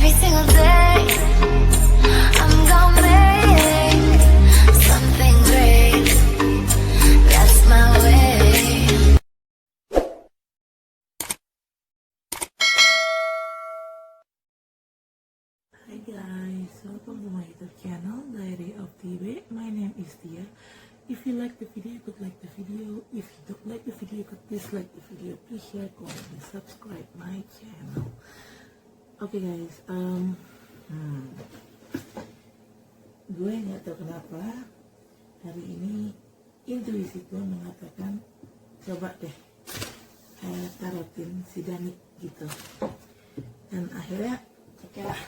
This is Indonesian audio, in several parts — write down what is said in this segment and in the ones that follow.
every single day. I'm gonna make something great. That's my way. Hi guys, welcome to my YouTube channel Diary of TV. My name is Tia. If you like the video, you could like the video. If you don't like the video, you could dislike the video. Please share, comment, and subscribe my channel. Oke guys, gue nggak tahu kenapa hari ini intuisi gue mengatakan coba deh tarotin si Dani gitu. Dan akhirnya oke lah,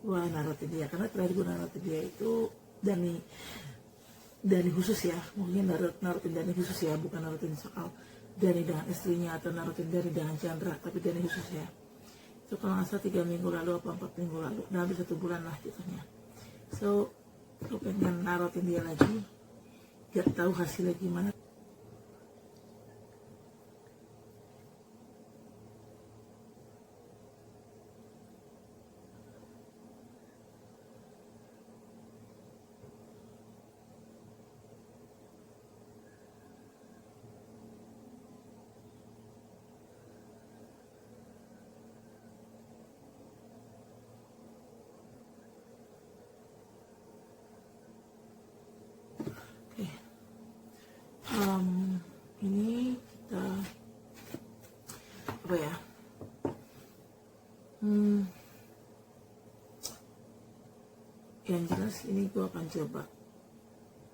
gue narotin dia karena terakhir gue narotin dia itu Dani khusus ya, mungkin narotin Dani khusus ya, bukan narotin soal Dani dengan istrinya atau narotin Dani dengan Chandra, tapi Dani khusus ya. So kalau nggak salah 3 minggu lalu apa 4 minggu lalu, udah hampir 1 bulan lah jatuhnya. So gue pengen narotin dia lagi, gak tahu hasilnya gimana. Ini kita apa ya? Yang jelas ini gue akan coba.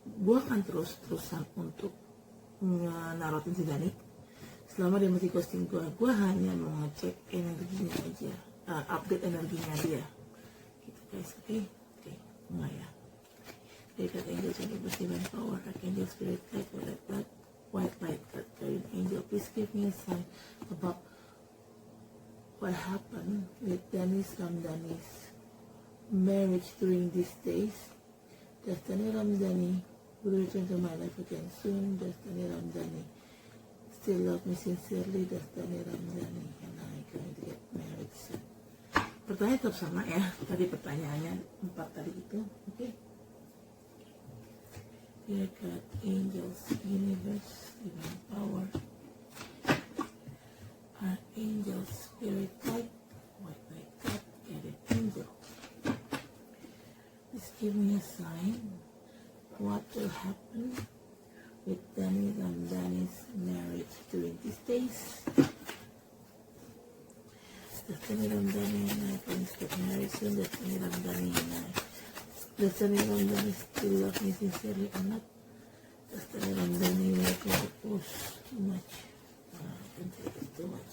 Gue akan terus-terusan untuk narotin si Dani. Selama dia masih ghosting gue hanya mau ngecek energinya aja, update energinya dia. Gitu guys, oke, mulai ya. Dari kata angel and divine power, archangel spirit guide, white light, guardian angel, please give me a sign about what happened with Dani's Ramdhani's marriage during these days. Does Dani Ramdhani will return to my life again soon? Does Dani Ramdhani still love me sincerely? Does Dani Ramdhani and I going to get married soon? Pertanyaan tetap sama ya, tadi pertanyaannya 4 tadi itu, oke? Dear God, angels, universe, divine power, archangel, spirit guide, white light God, guardian angel. Please give me a sign. What will happen with Dani Ramdhani's marriage during these days? Does Dani Ramdhani and I going to get married soon? Does Dani Ramdhani and I Does Dani Ramdhani still love me sincerely or not? Does Dani Ramdhani like me to push too much? I can take it too much.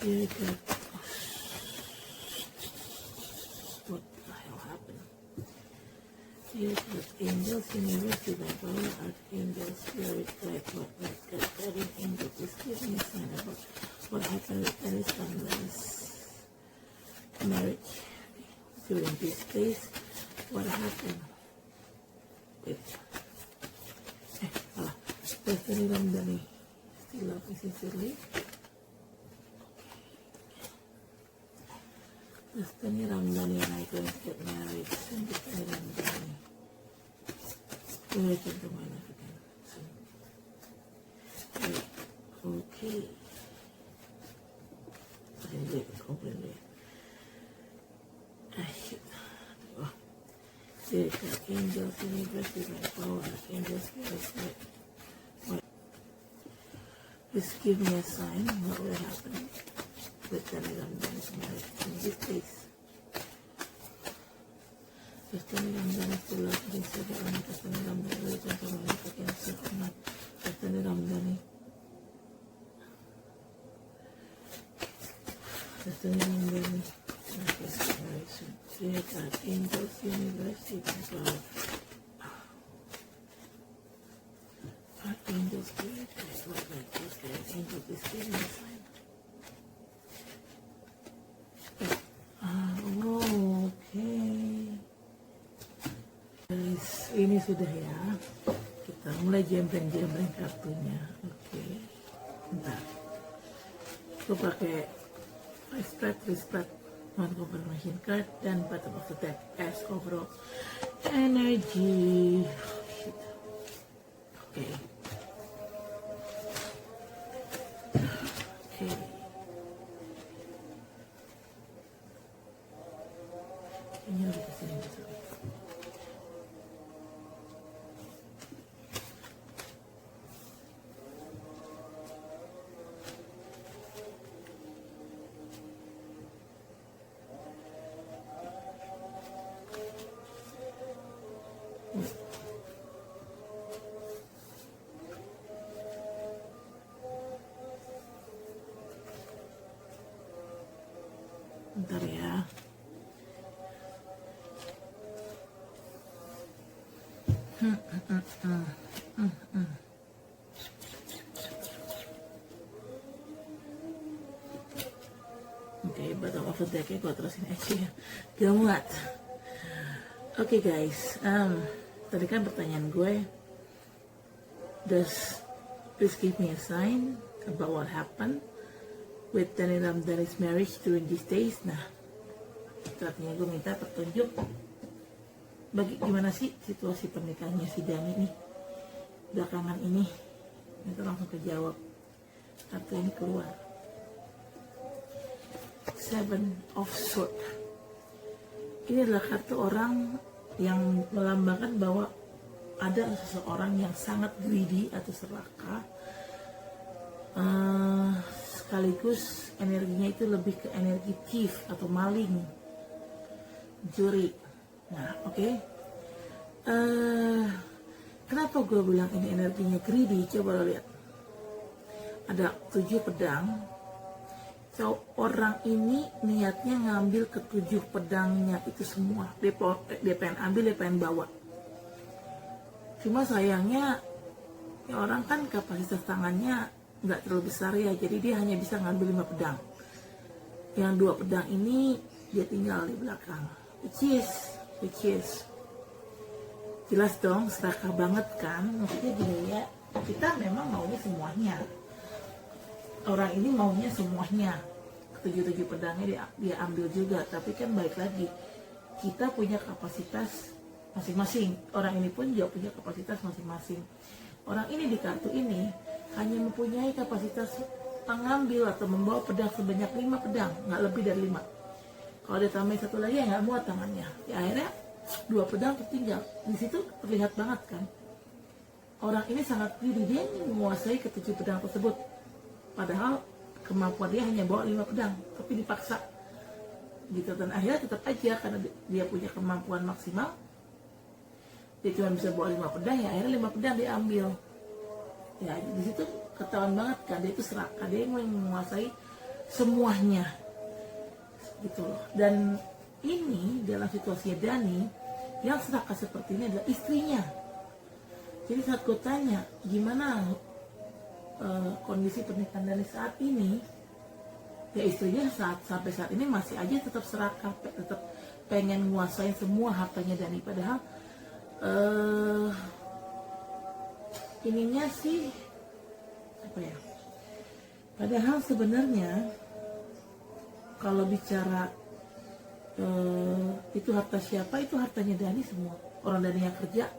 Dear God, what the hell happened? Dear God, angels, universe, divine power, archangel, spirit, guide, what like God, guardian angel, please give me a sign about what happened with Dani Ramdhani's marriage during these days. What happened with does Dani Ramdhani still love me sincerely? Does Dani Ramdhani and I going to get married soon? Does Dani Ramdhani will return to my life again soon? Okay. I didn't do it completely. Dear God, angels, universe, divine power, angels, spirit, guide. Please give me a sign what will happen with Dani Ramdhani's marriage in this days. Does Dani Ramdhani still love me sincerely or not? Does Dani Ramdhani will return to my life again soon or not? Does Dani Ramdhani Dear God, angels, universe, divine power, archangel, spirit, guide, what like this, angel, please give me a sign. Okay. Guys, ini sudah ya. Kita mulai jembreng kartunya. Oke. Bentar. gue pakai respect one confirmation card dan bottom of the deck as overall energy. Shit. Oke. Ini lebih kesini besok. Bentar ya. Oke, bottom of the deck gue terusin aja ya. Gak muat. Oke guys, tadi kan pertanyaan gue, please give me a sign about what happened with Dani Ramdhani's marriage during these days. Nah, artinya gue minta petunjuk gimana sih situasi pernikahannya si Dani nih belakangan ini. Itu langsung kejawab. Kartu ini keluar, Seven of Swords. Ini adalah kartu orang yang melambangkan bahwa ada seseorang yang sangat greedy atau serakah, sekaligus energinya itu lebih ke energi thief atau maling, juri. Nah, oke. Kenapa gue bilang ini energinya greedy? Coba lo lihat. Ada 7 pedang. So, orang ini niatnya ngambil ke-7 pedangnya itu semua. Dia pengen ambil, dia pengen bawa. Cuma sayangnya, ya orang kan kapasitas tangannya nggak terlalu besar ya, jadi dia hanya bisa ngambil 5 pedang. Yang 2 pedang ini dia tinggal di belakang. Which is jelas dong, serakah banget kan. Maksudnya gini ya, kita memang maunya semuanya. Orang ini maunya semuanya. Ke-7 pedangnya dia ambil juga, tapi kan balik lagi, kita punya kapasitas masing-masing. Orang ini pun juga punya kapasitas masing-masing. Orang ini di kartu ini hanya mempunyai kapasitas mengambil atau membawa pedang sebanyak 5 pedang, nggak lebih dari 5. Kalau dia tambahin 1 lagi ya nggak muat tangannya. Ya akhirnya 2 pedang tertinggal. Di situ terlihat banget kan, orang ini sangat greedy, dia ingin menguasai ke-7 pedang tersebut. Padahal kemampuan dia hanya bawa 5 pedang, tapi dipaksa gitu. Dan akhirnya tetap aja karena dia punya kemampuan maksimal, dia cuma bisa bawa 5 pedang, ya akhirnya 5 pedang diambil. Ya di situ ketahuan banget kan, dia itu serakah, dia mau menguasai semuanya gitu loh. Dan ini dalam situasi Dani yang serakah seperti ini adalah istrinya. Jadi saat gue tanya gimana kondisi pernikahan Dani saat ini, ya istrinya sampai saat ini masih aja tetap serakah, tetap pengen nguasain semua hartanya Dani. Padahal ininya sih apa ya, padahal sebenarnya kalau bicara itu harta siapa, itu hartanya Dani semua. Orang Dani yang kerja,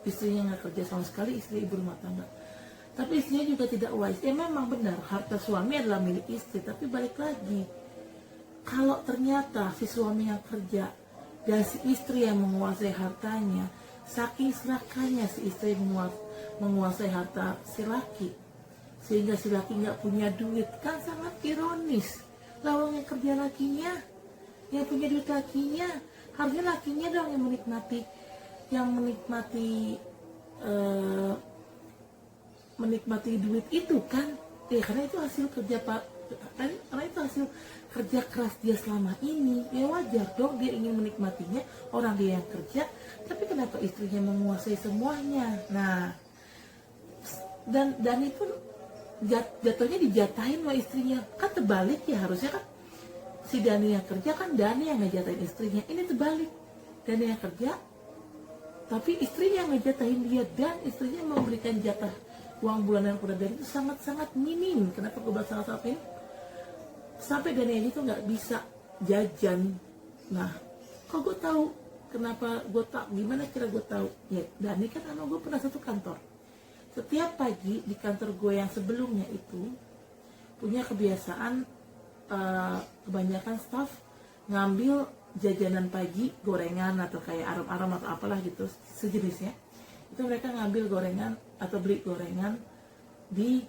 istrinya nggak kerja sama sekali, istri ibu rumah tangga. Tapi istrinya juga tidak wise. Ya memang benar, harta suami adalah milik istri. Tapi balik lagi, kalau ternyata si suami yang kerja dan si istri yang menguasai hartanya, saking serakahnya si istri menguasai harta si laki, sehingga si laki nggak punya duit, kan sangat ironis. Lawang yang kerja lakinya, yang punya duit lakinya, harusnya lakinya dong yang menikmati duit itu kan. Ya karena itu hasil kerja karena itu hasil kerja keras dia selama ini. Ya wajar dong dia ingin menikmatinya, orang dia yang kerja. Tapi kenapa istrinya menguasai semuanya? Nah, dan Dani pun jatuhnya dijatahin sama istrinya. Kan terbalik ya, harusnya kan si Dani yang kerja, kan Dani yang ngejatahin istrinya. Ini terbalik, Dani yang kerja tapi istrinya yang ngejatahin dia, dan istrinya memberikan jatah uang bulanan kepada Dani itu sangat-sangat minim. Kenapa gue bilang sangat-sangat minim? sampai Dani aja tuh nggak bisa jajan. Nah, kok gue tahu? Kenapa gue tak? Gimana kira gue tahu? Ya, Dani kan sama gue pernah satu kantor. Setiap pagi di kantor gue yang sebelumnya itu punya kebiasaan kebanyakan staff ngambil jajanan pagi, gorengan atau kayak aram-aram atau apalah gitu sejenisnya. Itu mereka ngambil gorengan atau beli gorengan di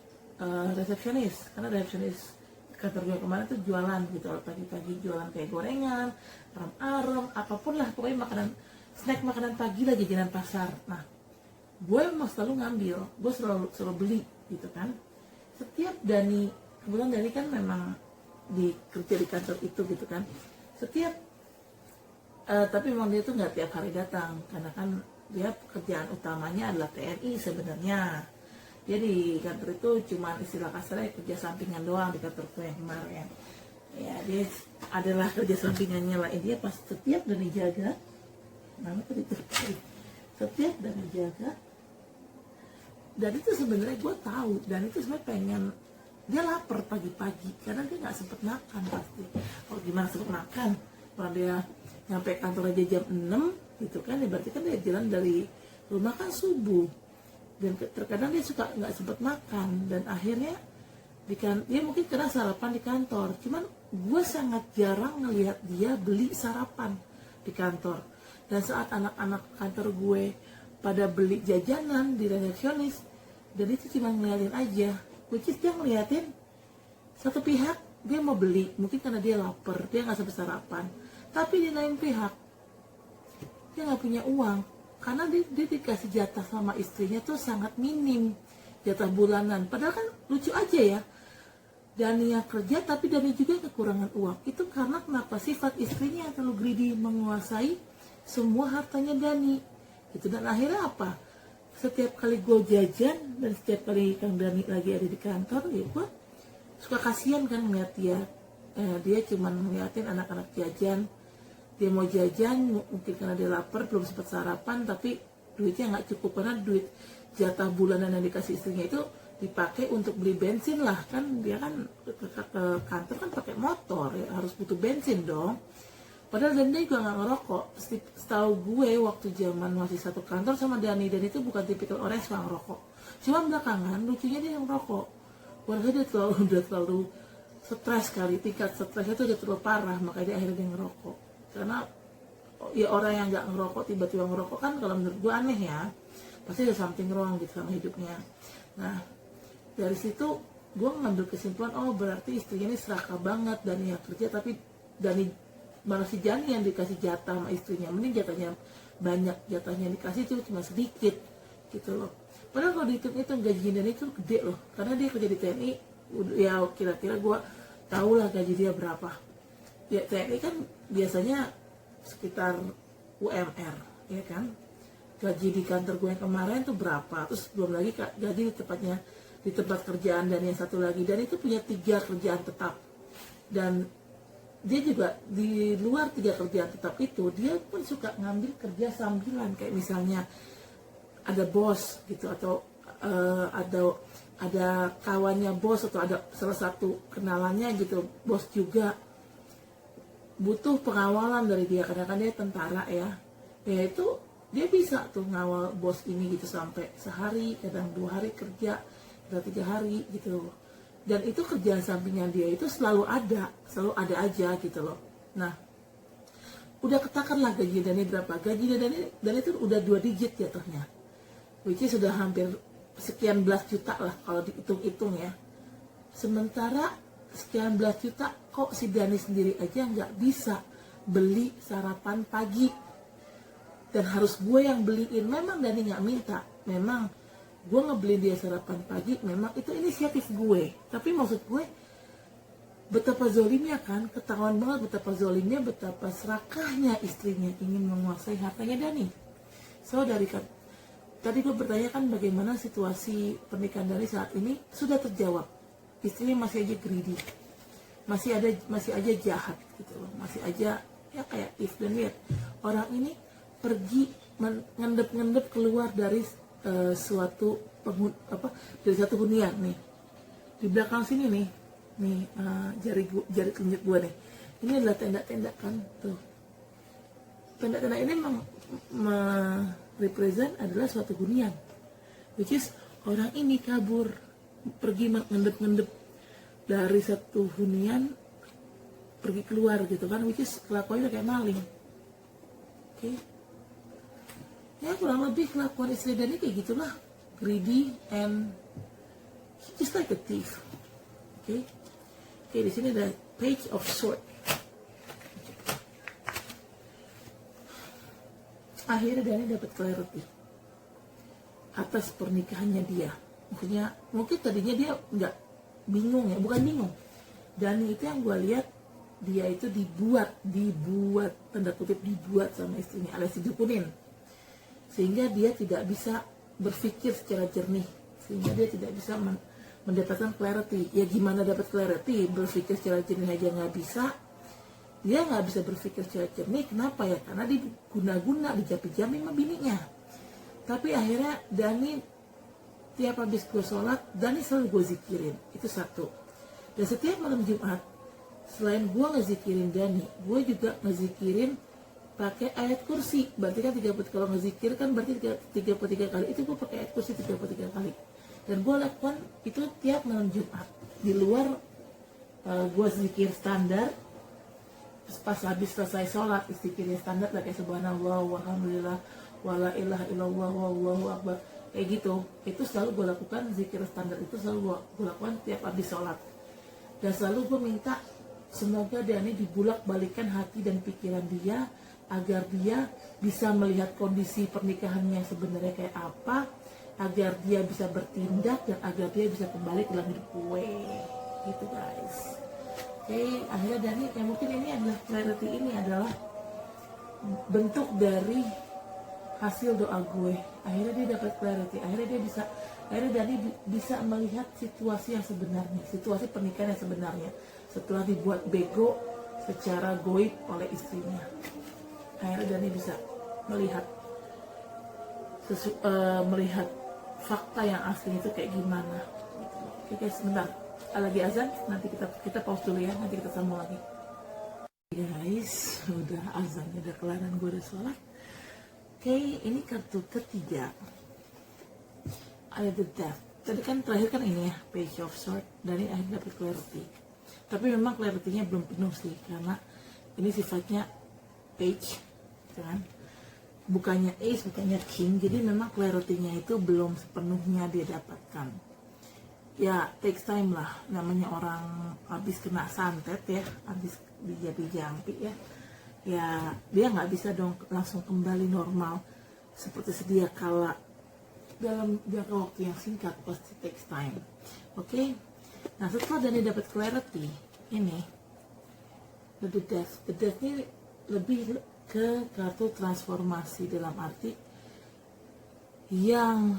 resepsionis, karena resepsionis kantor gue kemarin tuh jualan gitu, pagi-pagi jualan kayak gorengan, aram-aram, apapun lah, pokoknya makanan, snack makanan pagi lah, jajanan pasar. Nah, gue emang selalu ngambil, gue selalu beli gitu kan. Setiap Dani, kebetulan Dani kan memang kerja di kantor itu gitu kan. Setiap tapi memang dia tuh nggak tiap hari datang, karena kan dia pekerjaan utamanya adalah TNI sebenarnya. Dia di kantor itu cuma istilah kasarnya kerja sampingan doang di kantor gue yang kemarin. Ya dia adalah kerja sampingannya lah. Dia pas setiap Dani jaga, setiap Dani jaga, dan itu sebenarnya gue tahu, dan itu sebenarnya pengen, dia lapar pagi-pagi karena dia nggak sempet makan pasti. Oh gimana sempet makan? Orang dia nyampe kantor aja jam 6 gitu kan, ya berarti kan dia jalan dari rumah kan subuh, dan terkadang dia suka nggak sempet makan, dan akhirnya dia mungkin kena sarapan di kantor. Cuman gue sangat jarang ngelihat dia beli sarapan di kantor. Dan saat anak-anak kantor gue pada beli jajanan di resepsionis, dan itu cuma ngeliatin aja, which is dia ngeliatin satu pihak dia mau beli, mungkin karena dia lapar, dia nggak sampai sarapan. Tapi di lain pihak dia nggak punya uang, karena dia dikasih jatah sama istrinya tuh sangat minim, jatah bulanan. Padahal kan lucu aja ya, Dani yang kerja tapi Dani juga kekurangan uang. Itu karena kenapa sifat istrinya yang terlalu greedy, menguasai semua hartanya Dani gitu. Dan akhirnya apa, setiap kali gue jajan dan setiap kali Kang Dani lagi ada di kantor, ya gue suka kasihan kan ngeliat dia. Dia cuman ngeliatin anak-anak jajan, dia mau jajan mungkin karena dia lapar, belum sempat sarapan, tapi duitnya nggak cukup karena duit jatah bulanan yang dikasih istrinya itu dipakai untuk beli bensin lah. Kan dia kan ke kantor kan pakai motor ya, harus butuh bensin dong. Padahal dan dia juga nggak ngerokok. Setahu gue waktu zaman masih satu kantor sama Dani, dan itu bukan tipikal orang yang suka ngerokok. Cuma belakangan lucunya dia yang ngerokok. Warga dia udah terlalu stres kali, tingkat stresnya itu udah terlalu parah, makanya dia akhirnya dia ngerokok. Karena ya orang yang nggak ngerokok tiba-tiba ngerokok kan kalau menurut gue aneh ya, pasti ada something wrong gitu sama hidupnya. Nah dari situ gue ngambil kesimpulan, oh berarti istrinya ini serakah banget. Dani yang kerja tapi Dani malah si Jani yang dikasih jatah sama istrinya, mending jatahnya banyak, jatahnya dikasih itu cuma sedikit gitu loh. Padahal kalau dihitung-hitung gaji Dani itu gede loh, karena dia kerja di TNI. Ya kira-kira gue tau lah gaji dia berapa. Ya TNI kan biasanya sekitar UMR ya kan. Gaji di kantor gue yang kemarin tuh berapa, terus belum lagi gaji di tempat kerjaan dan yang satu lagi, dan itu punya 3 kerjaan tetap. Dan dia juga di luar 3 kerjaan tetap itu, dia pun suka ngambil kerja sambilan, kayak misalnya ada bos gitu, atau ada kawannya bos, atau ada salah satu kenalannya gitu, bos juga butuh pengawalan dari dia, karena kan dia tentara ya itu dia bisa tuh ngawal bos ini gitu sampai sehari, kadang 2 hari kerja, kadang 3 hari gitu. Dan itu kerjaan sampingan dia itu selalu ada aja gitu loh. Nah udah ketakan lah gaji Dani berapa, gaji Dani itu udah 2 digit jatuhnya, which is sudah hampir sekian belas juta lah kalau dihitung-hitung ya. Sementara sekian belas juta kok si Dani sendiri aja nggak bisa beli sarapan pagi, dan harus gue yang beliin. Memang Dani nggak minta, memang gue ngebeliin dia sarapan pagi, memang itu inisiatif gue. Tapi maksud gue betapa zolimnya kan, ketahuan banget betapa zolimnya, betapa serakahnya istrinya ingin menguasai hartanya Dani. So tadi gue bertanya kan bagaimana situasi pernikahan Dani saat ini, sudah terjawab. Istrinya masih aja greedy, masih aja jahat gitu loh, masih aja ya kayak if dan lihat orang ini pergi ngendep keluar dari dari satu hunian nih di belakang sini nih, nih jari telunjuk gue nih, ini adalah tenda-tenda kan tuh. Tenda-tenda ini represent adalah suatu hunian, which is orang ini kabur, pergi mengendap-ngendap dari satu hunian, pergi keluar gitu kan, which is kelakuannya kayak maling. Oke. Ya kurang lebih kelakuan istri Dani kayak gitulah, greedy and just like a thief. Oke. Oke, di sini ada page of sword. Akhirnya Dani dapat clarity atas pernikahannya dia. Maksudnya mungkin tadinya dia nggak bingung ya, bukan bingung. Dani itu yang gue lihat, dia itu dibuat tanda kutip dibuat sama istrinya, alias didukunin, sehingga dia tidak bisa berpikir secara jernih, sehingga dia tidak bisa mendapatkan clarity. Ya gimana dapat clarity, berpikir secara jernih aja nggak bisa. Dia nggak bisa berpikir secara jernih, kenapa ya? Karena diguna-guna, dijapi-japi sama bininya. Tapi akhirnya Dani tiap habis gue sholat, Dani selalu gue zikirin, itu satu. Dan setiap malam Jumat, selain gue ngezikirin Dani, gue juga ngezikirin pakai ayat kursi. Berarti kan 30, kalau ngezikir kan berarti 33 kali, itu gue pakai ayat kursi 33 kali. Dan gue lakukan itu tiap malam Jumat. Di luar gue zikir standar, pas habis selesai sholat, zikirnya standar kayak subhanallah, walhamdulillah, wala ilaha illallah, wallahu akbar, kayak gitu. Itu selalu gue lakukan, zikir standar itu selalu gue lakukan tiap habis sholat. Dan selalu gue minta semoga Dani dibulak-balikan hati dan pikiran dia, agar dia bisa melihat kondisi pernikahannya yang sebenarnya kayak apa, agar dia bisa bertindak, dan agar dia bisa kembali ke dalam hidup gue gitu guys. Oke, akhirnya Dani, ya mungkin ini adalah clarity, ini adalah bentuk dari hasil doa gue. Akhirnya dia dapat clarity, akhirnya Dani bisa melihat situasi yang sebenarnya, situasi pernikahan yang sebenarnya, setelah dibuat bego secara goib oleh istrinya. Akhirnya Dani bisa melihat melihat fakta yang asli itu kayak gimana. Oke guys, sebentar, lagi azan, nanti kita pause dulu ya, nanti kita sambung lagi. Guys, udah azan, udah kelaran, gue udah sholat. Oke, ini kartu ketiga, ada the death. Tadi kan terakhir kan ini ya, page of sword, dari akhirnya dapat clarity. Tapi memang clarity-nya belum penuh sih, karena ini sifatnya page, kan? Bukannya ace, bukannya king, jadi memang clarity-nya itu belum sepenuhnya dia dapatkan. Ya, takes time lah, namanya orang habis kena santet ya, habis dijapi-jampi ya. Ya, dia nggak bisa dong langsung kembali normal seperti sedia kala dalam jangka waktu yang singkat, pasti takes time. Oke? Nah, setelah Dani dapat clarity, ini the death ini lebih ke kartu transformasi, dalam arti yang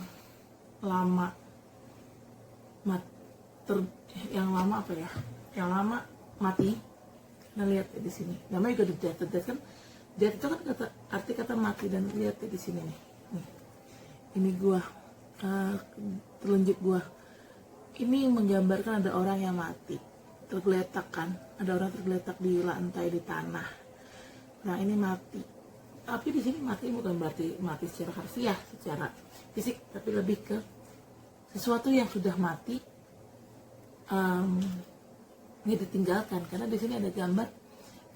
lama mati. Nah, lihat ya di sini, namanya juga the death kan, death itu kan arti kata mati. Dan lihat ya di sini nih, ini gua telunjuk gua ini menggambarkan ada orang yang mati, tergeletak kan, ada orang tergeletak di lantai, di tanah. Nah, ini mati. Tapi di sini mati bukan berarti mati secara harfiah, secara fisik, tapi lebih ke sesuatu yang sudah mati, ini ditinggalkan. Karena di sini ada gambar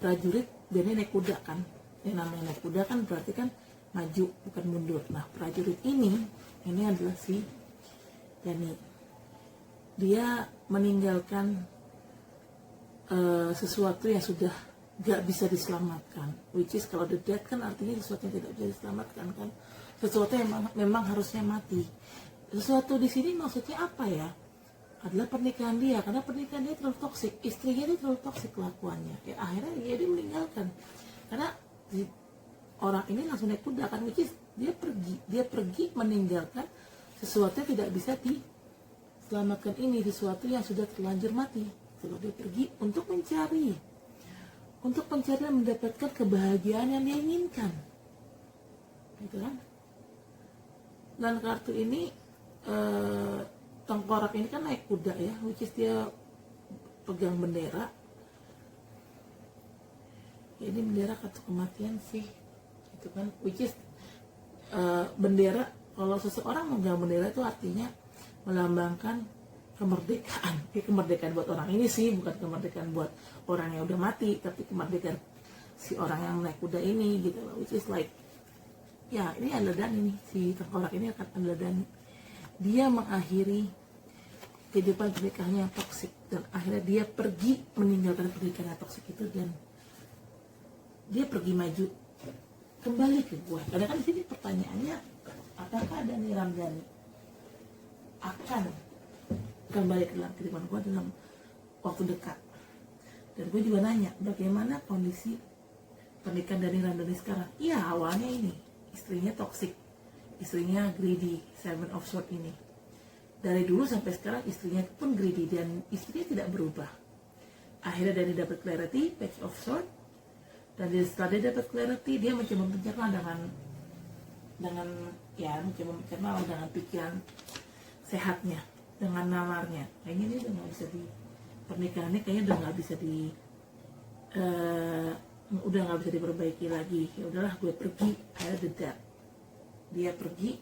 prajurit dan ini naik kuda kan. Yang namanya naik kuda kan berarti kan maju, bukan mundur. Nah, prajurit ini adalah si Dani. Dia meninggalkan sesuatu yang sudah gak bisa diselamatkan, which is kalau the death kan artinya sesuatu yang tidak bisa diselamatkan kan, sesuatu yang memang harusnya mati. Sesuatu di sini maksudnya apa ya? Adalah pernikahan dia, karena pernikahan dia terlalu toksik, istrinya dia terlalu toksik kelakuannya. Ya akhirnya dia meninggalkan, karena orang ini langsung naik kuda kan, which is dia pergi meninggalkan sesuatu yang tidak bisa diselamatkan, ini sesuatu yang sudah terlanjur mati. Kalau dia pergi untuk mencari dan mendapatkan kebahagiaan yang dia inginkan, gitu kan. Dan kartu ini tengkorak ini kan naik kuda ya, which is dia pegang bendera. Ya, ini bendera kartu kematian sih, itu kan, which is bendera, kalau seseorang memegang bendera itu artinya melambangkan kemerdekaan. Kemerdekaan buat orang ini sih, bukan kemerdekaan buat orang yang udah mati, tapi kemerdekaan si orang yang naik kuda ini gitu loh, which is like, ya ini adalah Dani nih, si tengkorak ini akan adalah Dani. Dia mengakhiri kehidupan pernikahannya yang toksik, dan akhirnya dia pergi meninggalkan pernikahan yang toksik itu, dan dia pergi maju kembali ke gue. Karena kan di sini pertanyaannya, apakah Dani Ramdhani akan kembali ke dalam kehidupan gue dalam waktu dekat? Dan gue juga nanya, bagaimana kondisi pernikahan Dani Ramdhani sekarang? Iya, awalnya ini istrinya toksik, istrinya greedy, Seven of Swords ini. Dari dulu sampai sekarang istrinya pun greedy, dan istrinya tidak berubah. Akhirnya Dani dapat clarity, Page of Swords, dan setelah dia dapat clarity, dia mencoba mencerna dengan ya mencoba mencerna dengan pikiran sehatnya, dengan nalarnya. Kayaknya dia udah nggak bisa di pernikahannya, kayaknya udah nggak bisa udah nggak bisa diperbaiki lagi. Ya udahlah, gue pergi. Akhirnya dead. Dia pergi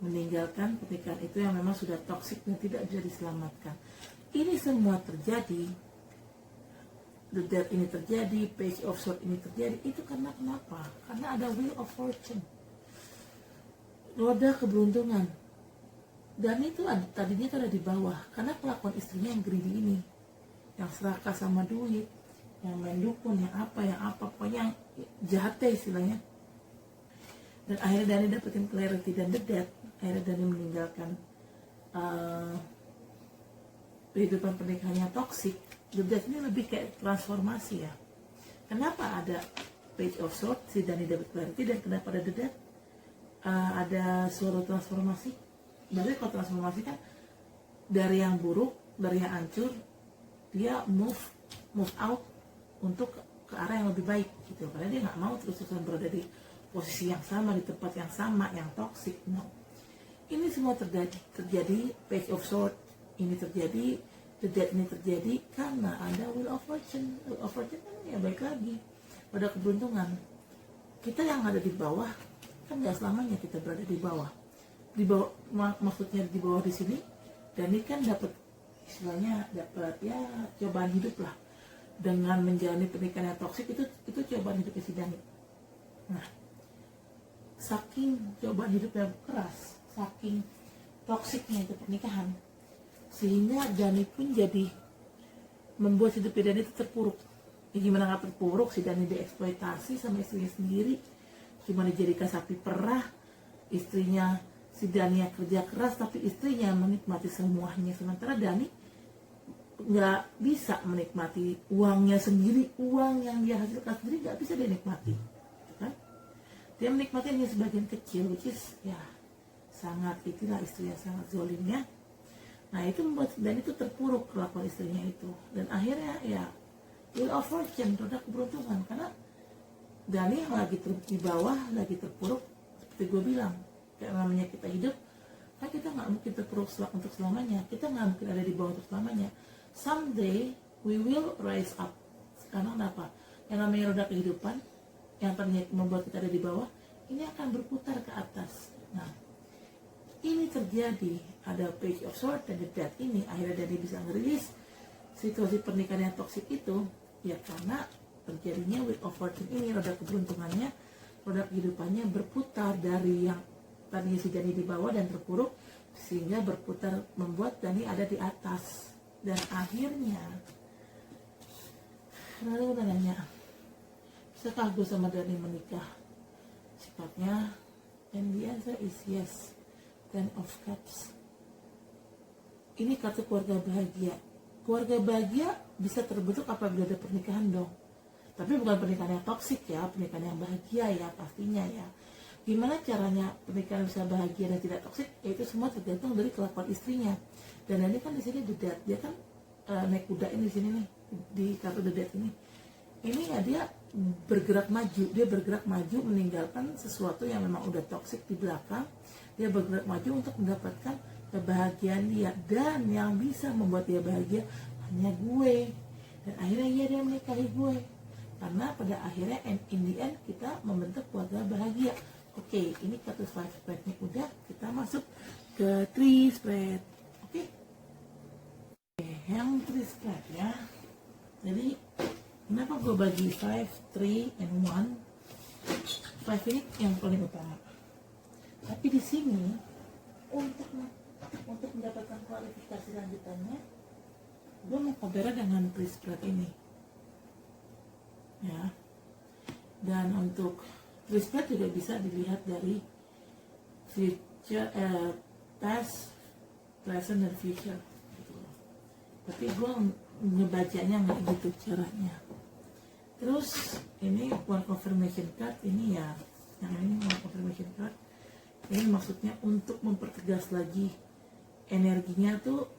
meninggalkan pernikahan itu yang memang sudah toksik dan tidak bisa diselamatkan. Ini semua terjadi, the death ini terjadi, Page of Swords ini terjadi, itu karena kenapa? Karena ada Wheel of Fortune, roda keberuntungan. Dan itu tadinya itu ada di bawah, karena kelakuan istrinya yang greedy ini, yang serakah sama duit, yang main dukun, yang apa, pokoknya yang jahat deh istilahnya. Dan akhirnya Dani dapetin clarity dan the death. Akhirnya Dani meninggalkan kehidupan pernikahannya toksik. The death ini lebih kayak transformasi ya. Kenapa ada Page of Swords, si Dani dapat clarity, dan kenapa ada the death? Ada suatu transformasi. Berarti kalau transformasi kan dari yang buruk, dari yang hancur, dia move out untuk ke arah yang lebih baik gitu. Karena dia nggak mau terus-terusan berada di posisi yang sama, di tempat yang sama, yang toksik. No. Ini semua terjadi Page of Swords ini terjadi, the death ini terjadi karena ada Wheel of Fortune. Wheel of Fortune kan ya baik lagi pada keberuntungan. Kita yang ada di bawah kan nggak selamanya kita berada di bawah. Di bawah maksudnya di bawah di sini, dan ini kan dapat istilahnya dapat ya cobaan hidup lah dengan menjalani pernikahan yang toksik. Itu cobaan hidupnya si Dani. Nah, saking cobaan hidup yang keras, saking toksiknya itu pernikahan, sehingga Dani pun jadi membuat hidup Dani itu terpuruk. Ya, gimana nggak terpuruk, si Dani dieksploitasi sama istrinya sendiri, cuma dijadikan sapi perah. Istrinya si Dani yang kerja keras, tapi istrinya menikmati semuanya, sementara Dani nggak bisa menikmati uangnya sendiri, uang yang dia hasilkan sendiri nggak bisa dia nikmati, kan? Dia menikmati hanya sebagian kecil, which is ya sangat, itulah istri yang sangat zolimnya. Nah, itu membuat Dani itu terpuruk kelakuan istrinya itu, dan akhirnya ya Wheel of Fortune, roda keberuntungan, karena Dani yang lagi di bawah, lagi terpuruk, seperti gue bilang, kayak namanya kita hidup, kan kita nggak mungkin terpuruk untuk selamanya, kita nggak mungkin ada di bawah untuk selamanya. Someday we will rise up. Karena kenapa? Yang namanya roda kehidupan, yang ternyata membuat kita ada di bawah, ini akan berputar ke atas. Nah, ini terjadi, ada Page of Swords dan the Death ini, akhirnya Dani bisa ngerilis situasi pernikahan yang toksik itu, ya karena terjadinya Wheel of Fortune ini, roda keberuntungannya, roda kehidupannya berputar dari yang tadinya si Dani di bawah dan terpuruk, sehingga berputar membuat Dani ada di atas. Dan akhirnya lalu nanya, bisakah gue sama Dani menikah? Sifatnya, and the answer is yes. Ten of Cups. Ini kartu keluarga bahagia. Keluarga bahagia bisa terbentuk apabila ada pernikahan dong. Tapi bukan pernikahan yang toksik ya, pernikahan yang bahagia ya pastinya ya. Gimana caranya pernikahan bisa bahagia dan tidak toksik? Itu semua tergantung dari kelakuan istrinya. Dan ini kan di sini the Death, dia kan naik kuda ini di sini nih, di kartu the Death ini. Ini ya dia bergerak maju meninggalkan sesuatu yang memang udah toksik di belakang. Dia bergerak maju untuk mendapatkan kebahagiaan dia, dan yang bisa membuat dia bahagia hanya gue, dan akhirnya dia menikahi gue, karena pada akhirnya in the end kita membentuk keluarga bahagia. Oke, ini kartu 5 spreadnya udah, kita masuk ke 3 spread. Oke, yang 3 spread ya. Jadi kenapa gue bagi 5, 3, and 1? 5 ini yang paling utama. Tapi di sini untuk mendapatkan kualifikasi lanjutannya, gue mau compare dengan 3 spread ini. Ya. Dan untuk 3 spread juga bisa dilihat dari future, past, present, dan future. Gitu. Tapi gue ngebacanya nggak gitu caranya. Terus ini one confirmation card, ini ya, yang ini one confirmation card. Ini maksudnya untuk mempertegas lagi energinya tuh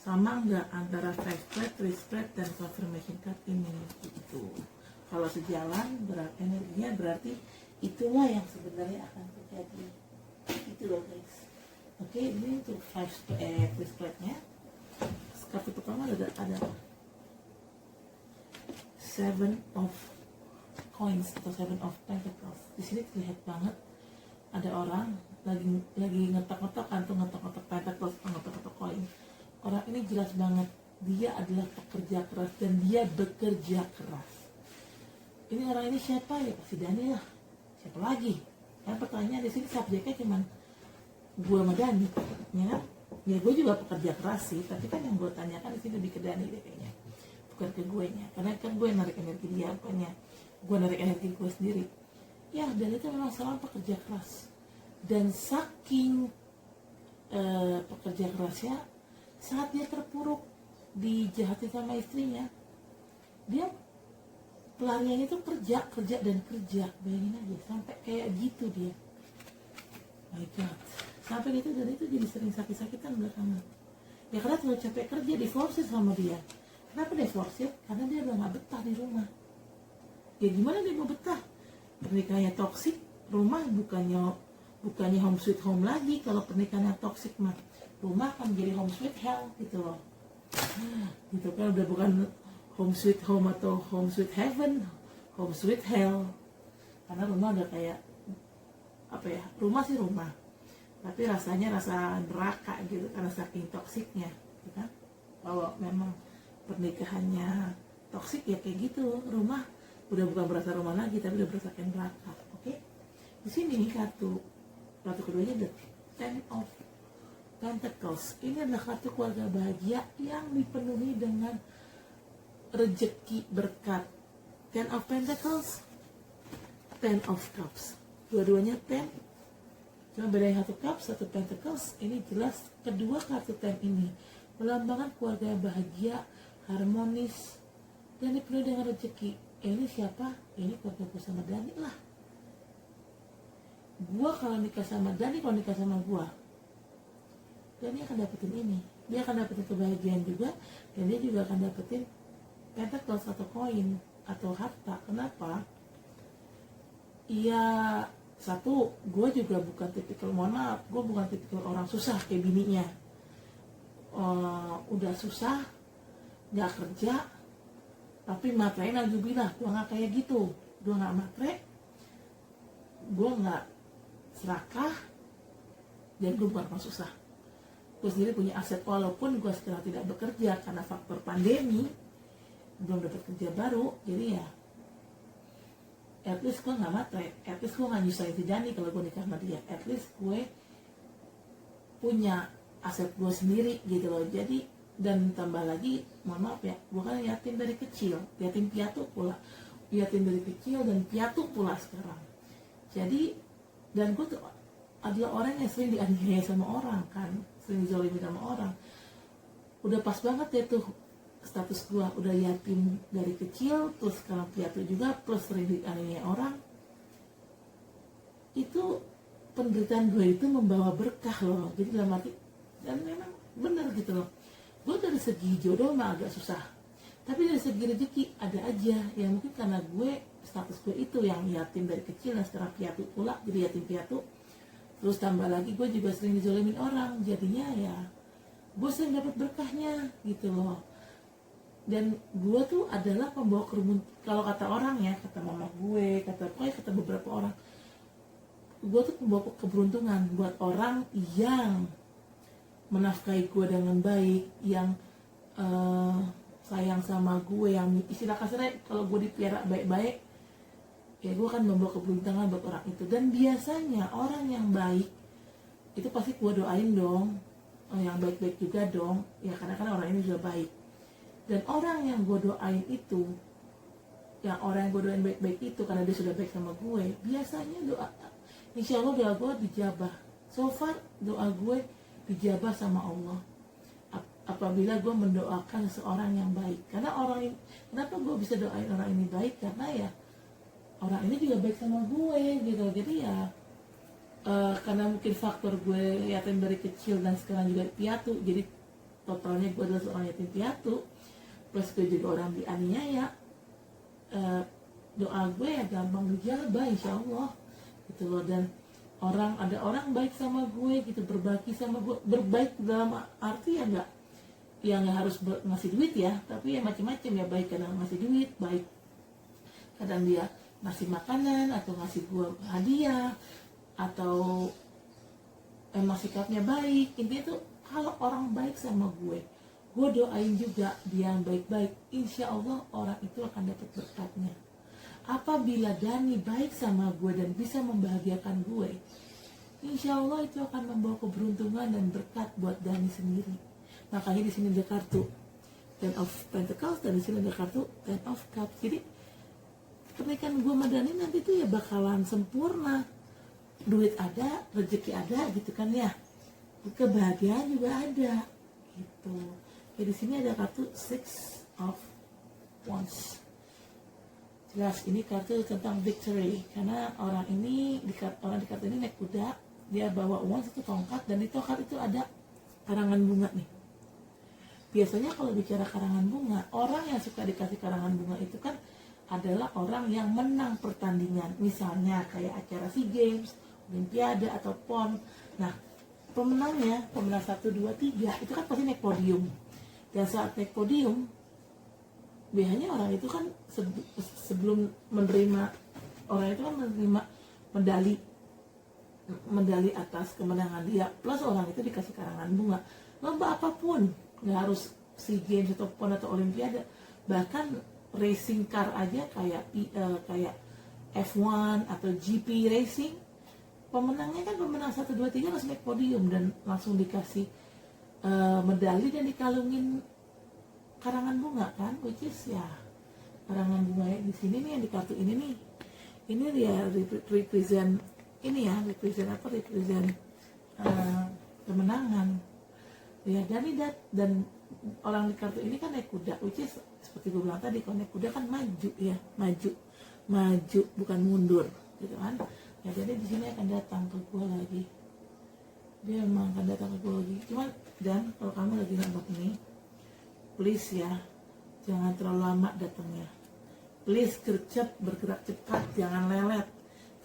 sama nggak antara 5 spread, 3 spread, dan confirmation card ini gitu. Kalau sejalan energinya berarti itulah yang sebenarnya akan terjadi. Itu loh guys. Oke, ini untuk 3 spreadnya. Kartu pertama ada 7 of coins atau 7 of pentacles. Di sini terlihat banget ada orang lagi ngetok-ngetok pentacles atau ngetok-ngetok koin. Orang ini jelas banget dia adalah pekerja keras dan dia bekerja keras. Ini orang ini siapa ya? Pasti Dani lah. Siapa lagi? Kan pertanyaan di sini subjeknya cuman gue sama Dani, ya kan? Ya gue juga pekerja keras sih, tapi kan yang gue tanyakan di sini lebih ke Dani deh kayaknya, bukan ke gue nya. Karena kan gue narik energi dia, bukannya gue narik energi gue sendiri. Ya, dan itu memang seorang pekerja keras. Dan saking pekerja kerasnya, saat dia terpuruk dijahatin sama istrinya, dia pelariannya itu kerja. Bayangin aja, sampai kayak gitu dia. My God, sampai gitu, dan itu jadi sering sakit-sakitan belakangan. Ya karena terlalu capek kerja, diforsir sama dia. Kenapa diforsir? Karena dia udah gak betah di rumah. Ya gimana dia mau betah? Pernikahannya toksik, rumah bukannya home sweet home lagi. Kalau pernikahannya toksik mah rumah akan menjadi home sweet hell gitu loh. Gitu kan, udah bukan home sweet home atau home sweet heaven, home sweet hell. Karena rumah udah kayak apa ya, rumah sih rumah, tapi rasanya rasa neraka gitu karena saking toksiknya, gitu kan. Kalau memang pernikahannya toksik ya kayak gitu, rumah udah bukan berasa rumah lagi tapi udah berasa kayak neraka. Oke, di sini nih kartu keduanya the 10 of Pentacles. Ini adalah kartu keluarga bahagia yang dipenuhi dengan rejeki berkat. 10 of Pentacles, 10 of Cups. Dua-duanya 10. Cuma bedanya satu Cups, satu Pentacles. Ini jelas kedua kartu 10 ini melambangkan keluarga bahagia, harmonis, dan dipenuhi dengan rejeki. Ini siapa? Ini keluarga gue sama Dani lah. Gua kalau nikah sama Dani, kalau nikah sama gua, Dani akan dapetin ini. Dia akan dapetin kebahagiaan juga, dan dia juga akan dapetin pentacles atau koin atau harta. Kenapa? Iya, satu, gue juga bukan tipikal, mohon maaf, gue bukan tipikal orang susah kayak bininya. Udah susah, nggak kerja, tapi materai najubillah. Gue nggak kayak gitu. Gue nggak materai, gue nggak serakah, dan gue bukan orang susah. Gue sendiri punya aset, walaupun gue sekarang tidak bekerja karena faktor pandemi, belum dapat kerja baru, jadi ya at least gue nggak matre, at least gue nggak nyusahin si Dani kalau gue nikah sama dia, at least gue punya aset gue sendiri gitu loh. Jadi, dan tambah lagi, mohon maaf ya, gue kan yatim dari kecil, yatim piatu pula, yatim dari kecil dan piatu pula sekarang. Jadi, dan gue tuh adalah orang yang sering dianiaya sama orang kan, sering dizolimi sama orang. Udah pas banget ya tuh status gue, udah yatim dari kecil, terus sekarang piatu juga, plus sering dianiaya orang. Itu penderitaan gue itu membawa berkah loh. Jadi dalam arti, dan memang benar gitu loh. Gue dari segi jodoh mah agak susah, tapi dari segi rezeki ada aja. Ya mungkin karena gue, status gue itu yang yatim dari kecil dan sekarang piatu pula, jadi yatim piatu. Terus tambah lagi gue juga sering dizolimin orang, jadinya ya gue sering dapat berkahnya gitu loh. dan gue tuh adalah pembawa kerumun. Kalau kata orang ya, kata mama gue, kata beberapa orang, gue tuh pembawa keberuntungan buat orang yang menafkahi gue dengan baik, yang sayang sama gue, yang istilah kasarnya kalau gue dipelihara baik-baik, ya gue akan membawa keberuntungan buat orang itu. Dan biasanya orang yang baik itu pasti gue doain dong, yang baik-baik juga dong, ya karena kan orang ini sudah baik. Dan orang yang gue doain itu, yang orang yang gue doain baik-baik itu karena dia sudah baik sama gue, biasanya insya Allah doa gue dijabah. So far doa gue dijabah sama Allah apabila gue mendoakan seorang yang baik. Karena kenapa gue bisa doain orang ini baik, karena ya orang ini juga baik sama gue gitu. Jadi ya karena mungkin faktor gue yatim dari kecil dan sekarang juga piatu, jadi totalnya gue adalah seorang yatim piatu, plus gue juga orang dianiaya, doa gue ya gampang dijabah insya Allah gitu loh. Dan ada orang baik sama gue gitu, berbagi sama gue, berbaik dalam arti ya nggak harus ngasih duit ya, tapi ya macam-macam ya, baik kadang ngasih duit, baik kadang dia ngasih makanan atau ngasih gue hadiah, atau emang sikapnya baik. Intinya tuh kalau orang baik sama gue doain juga dia yang baik-baik, insya Allah orang itu akan dapat berkatnya. Apabila Dani baik sama gue dan bisa membahagiakan gue, insya Allah itu akan membawa keberuntungan dan berkat buat Dani sendiri. Makanya di sini ada kartu Ten of Pentacles dan di sini ada kartu Ten of Cups. Jadi pernikahan gue sama Dani nanti tuh ya bakalan sempurna, duit ada, rezeki ada gitu kan ya, kebahagiaan juga ada gitu. Ya di sini ada kartu Six of Wands. Jelas ini kartu tentang victory, karena orang di kartu ini naik kuda, dia bawa uang satu tongkat, dan di tongkat itu ada karangan bunga nih. Biasanya kalau bicara karangan bunga, orang yang suka dikasih karangan bunga itu kan adalah orang yang menang pertandingan, misalnya kayak acara SEA Games, Olimpiade atau PON. Nah, pemenang 1, 2, 3 itu kan pasti naik podium. Dan saat naik podium, biasanya orang itu kan sebelum menerima, orang itu kan menerima medali atas kemenangan dia, plus orang itu dikasih karangan bunga. Lomba apapun, nggak harus SEA Games atau PON atau Olimpiade, bahkan racing car aja kayak F1 atau GP racing, pemenangnya kan pemenang 1, 2, 3 langsung naik podium dan langsung dikasih medali dan dikalungin karangan bunga kan, which is ya karangan bunga ya. Di sini nih yang di kartu ini nih, ini dia represent kemenangan ya. Dan orang di kartu ini kan naik kuda, which is seperti gue bilang tadi, kalau naik kuda kan maju bukan mundur gitu kan ya. Jadi di sini akan datang ke gue lagi, dia memang akan datang ke gue lagi. Cuman dan kalau kamu lagi nonton ini, please ya jangan terlalu lama datangnya, please bergerak cepat, jangan lelet,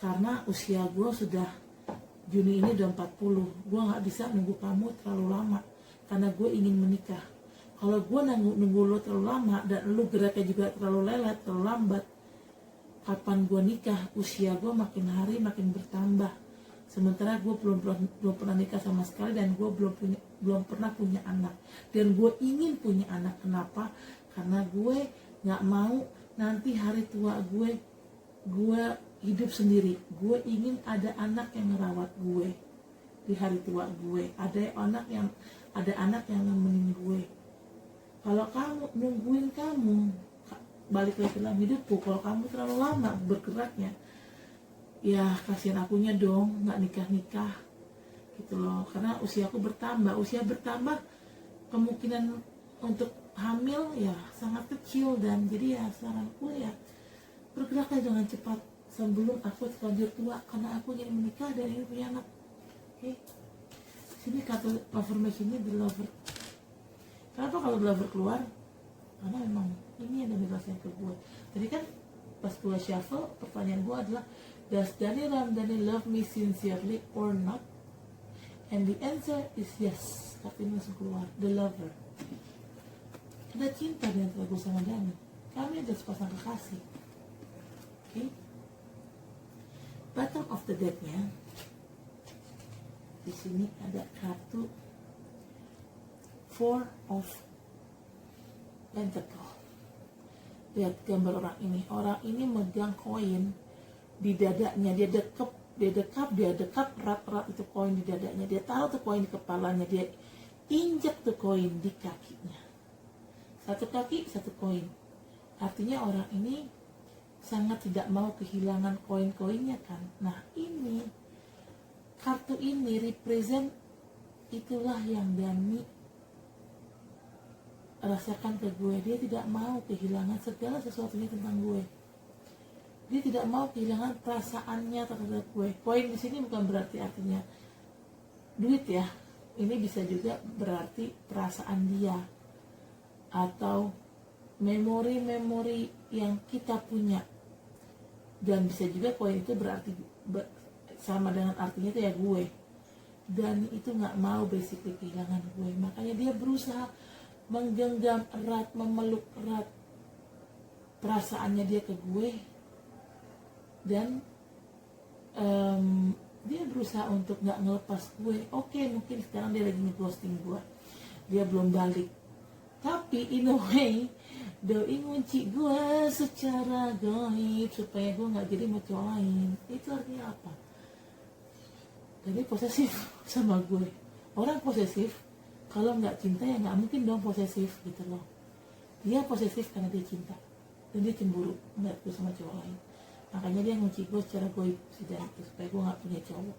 karena usia gue sudah Juni ini udah 40, gue nggak bisa nunggu kamu terlalu lama karena gue ingin menikah. Kalau gue nunggu lo terlalu lama dan lo geraknya juga terlalu lelet, terlalu lambat, kapan gue nikah? Usia gue makin hari makin bertambah, sementara gue belum pernah nikah sama sekali, dan gue belum pernah punya anak, dan gue ingin punya anak. Kenapa? Karena gue nggak mau nanti hari tua gue hidup sendiri. Gue ingin ada anak yang merawat gue di hari tua gue, ada anak yang nemenin gue. Kalau kamu nungguin, kamu balik lagi dalam hidupku, kalau kamu terlalu lama bergeraknya, ya kasihan akunya dong, nggak nikah gitu loh. Karena usiaku bertambah, kemungkinan untuk hamil ya sangat kecil, dan jadi ya saranku ya bergeraklah dengan cepat sebelum aku terlanjur tua, karena aku ingin menikah dan ingin punya anak. Oke. Sini kartu affirmation-nya The Lover. Kenapa kalau The Lover keluar? Karena memang ini yang menjelaskan ke gue. Jadi kan pas gue shuffle, pertanyaan gue adalah, does Dani Ramdhani love me sincerely or not? And the answer is yes. Kartu ini langsung keluar, The Lover. ada cinta di antara gue sama Dani. Kami adalah sepasang kekasih. Oke. Bottom of the deck-nya, di sini ada kartu Four of Pentacle. Lihat gambar orang ini. Orang ini megang koin di dadanya. Dia dekap erat-erat itu koin di dadanya. Dia taruh tuh koin di kepalanya. Dia injak tuh koin di kakinya. Satu kaki, satu koin. Artinya orang ini sangat tidak mau kehilangan koin-koinnya kan. Nah ini, kartu ini represent itulah yang Dani rasakan ke gue. Dia tidak mau kehilangan segala sesuatunya tentang gue. Dia tidak mau kehilangan perasaannya terhadap gue. Koin di sini bukan berarti artinya duit ya. Ini bisa juga berarti perasaan dia atau memori-memori yang kita punya. Dan bisa juga koin itu berarti sama dengan artinya itu ya gue. Dan itu nggak mau basically kehilangan gue. Makanya dia berusaha menggenggam erat, memeluk erat perasaannya dia ke gue. Dan dia berusaha untuk nggak ngelepas gue. Oke, mungkin sekarang dia lagi nge-ghosting gue, dia belum balik, tapi in a way doi ngunci gue secara gaib supaya gue nggak jadi mau cowok lain. Itu artinya apa? Jadi posesif sama gue. Orang posesif kalau nggak cinta ya nggak mungkin dong posesif gitu loh. Dia posesif karena dia cinta dan dia cemburu nggak gue sama cowok lain. Makanya dia ngunci gue secara goib supaya gue nggak punya cowok.